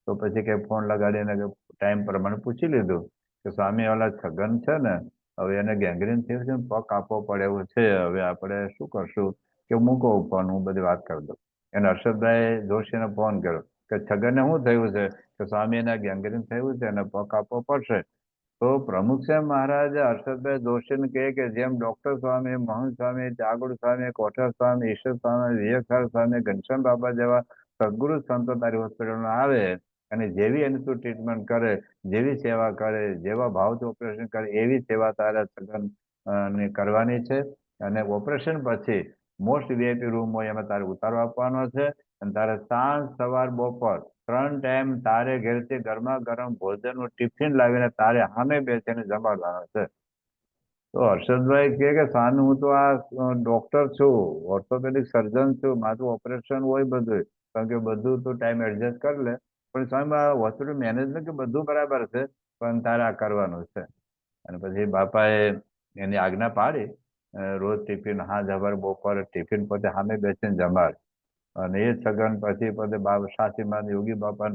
તો પછી કે ફોન લગાડીને ટાઈમ પ્રમાણે પૂછી લીધું કે સ્વામી ઓલા છગન છે ને, હવે એને ગેંગ્રીન થયું છે, પગ કાપવો પડે એવું છે, હવે આપણે શું કરશું? કે મૂકો ફોન, હું બધી વાત કરી દઉં. એને હર્ષદભાઈ જોશીને ફોન કર્યો કે છગનને શું થયું છે? કે સ્વામી એને ગેંગ્રીન થયું છે અને પગ કાપવો પડશે. તો પ્રમુખ સાહેબ મહારાજ હર્ષદભાઈ જોશીને કહે કે જેમ ડોક્ટર સ્વામી, મહંત સ્વામી, ત્યાગુડ સ્વામી, કોઠાર સ્વામી, ઈશ્વર સ્વામી, વિવેકાનંદ સ્વામી, ઘનશ્યામ બાબા જેવા સદગુરુ સંતો તારી હોસ્પિટલમાં આવે અને જેવી એની તું ટ્રીટમેન્ટ કરે, જેવી સેવા કરે, જેવા ભાવથી ઓપરેશન કરે, એવી સેવા તારા સગન ની કરવાની છે. અને ઓપરેશન પછી મોસ્ટ વીઆઈપી રૂમ હોય એમાં તારે ઉતારો આપવાનો છે. અને તારે સાંજ સવાર બપોર 3 ટાઈમ તારે ઘેરથી ગરમા ગરમ ભોજનનું ટિફિન લાવીને તારે સામે બેસીને જમાડવાનો છે. તો હર્ષદભાઈ કે સ્વામી હું તો આ ડોક્ટર છું, ઓર્થોપેડિક સર્જન છું, મારું ઓપરેશન હોય બધું, કારણ કે બધું તો ટાઈમ એડજસ્ટ કરી લે, પણ સ્વામી આ હોસ્પિટલ મેનેજમેન્ટ કે બધું બરાબર છે, પણ તારે આ કરવાનું છે. અને પછી બાપાએ એની આજ્ઞા પાડી, રોજ ટિફિન હાજ હવાર બપોર ટિફિન પોતે સામે બેસીને જમાડ. અને એ સગન પછી પોતે સાચીમાં યોગી બાપા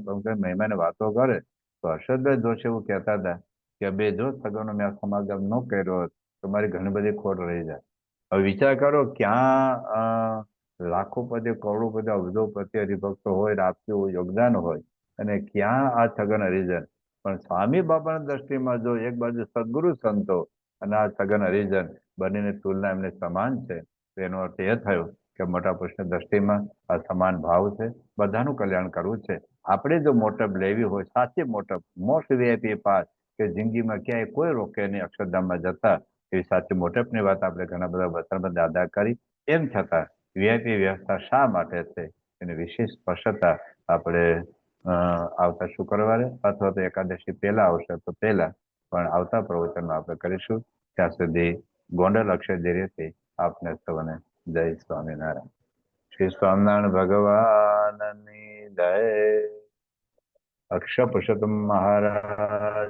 મહિમાને વાતો કરે. તો હર્ષદભાઈ જોશી એવું કહેતા હતા કે બે જો સગનો મેં સમાગમ ન કર્યો હોત તમારી ઘણી બધી ખોટ રહી જાય. હવે વિચાર કરો ક્યાં લાખોપતિ, કરોડોપતિ, અબજોપતિ હરિભક્તો હોય ને આપતું યોગદાન હોય, અને ક્યાં આ છગન હરિજન. પણ સ્વામી બાપાની દ્રષ્ટિમાં જો એક બાજુ સદગુરુ સંતો અને આ છગન હરિજન બંનેની તુલના એમને સમાન છે, તો એનો અર્થ એ થયો કે મોટા પુરુષની દ્રષ્ટિમાં આ સમાન ભાવ છે, બધાનું કલ્યાણ કરવું છે. આપણે જો મોટપ લેવી હોય, સાચી મોટપ, મોસ્ટ વીઆઈપી પાસ, કે જિંદગીમાં ક્યાંય કોઈ રોકે નહીં અક્ષરધામમાં જતા, એવી સાચી મોટપની વાત આપણે ઘણા બધા વચન દાદા કરી. એમ છતાં વીઆઈપી વ્યવસ્થા શા માટે છે એની વિશેષ સ્પષ્ટતા આપણે આવતા શુક્રવારે અથવા તો એકાદશી પહેલા આવશે તો પહેલા પણ આવતા પ્રવચનમાં આપણે કરીશું. ત્યાં સુધી ગોંડલ અક્ષરધીરેથી આપને સૌને જય સ્વામિનારાયણ. શ્રી સ્વામિનારાયણ ભગવાનની જય. અક્ષર પુરુષોત્તમ મહારાજ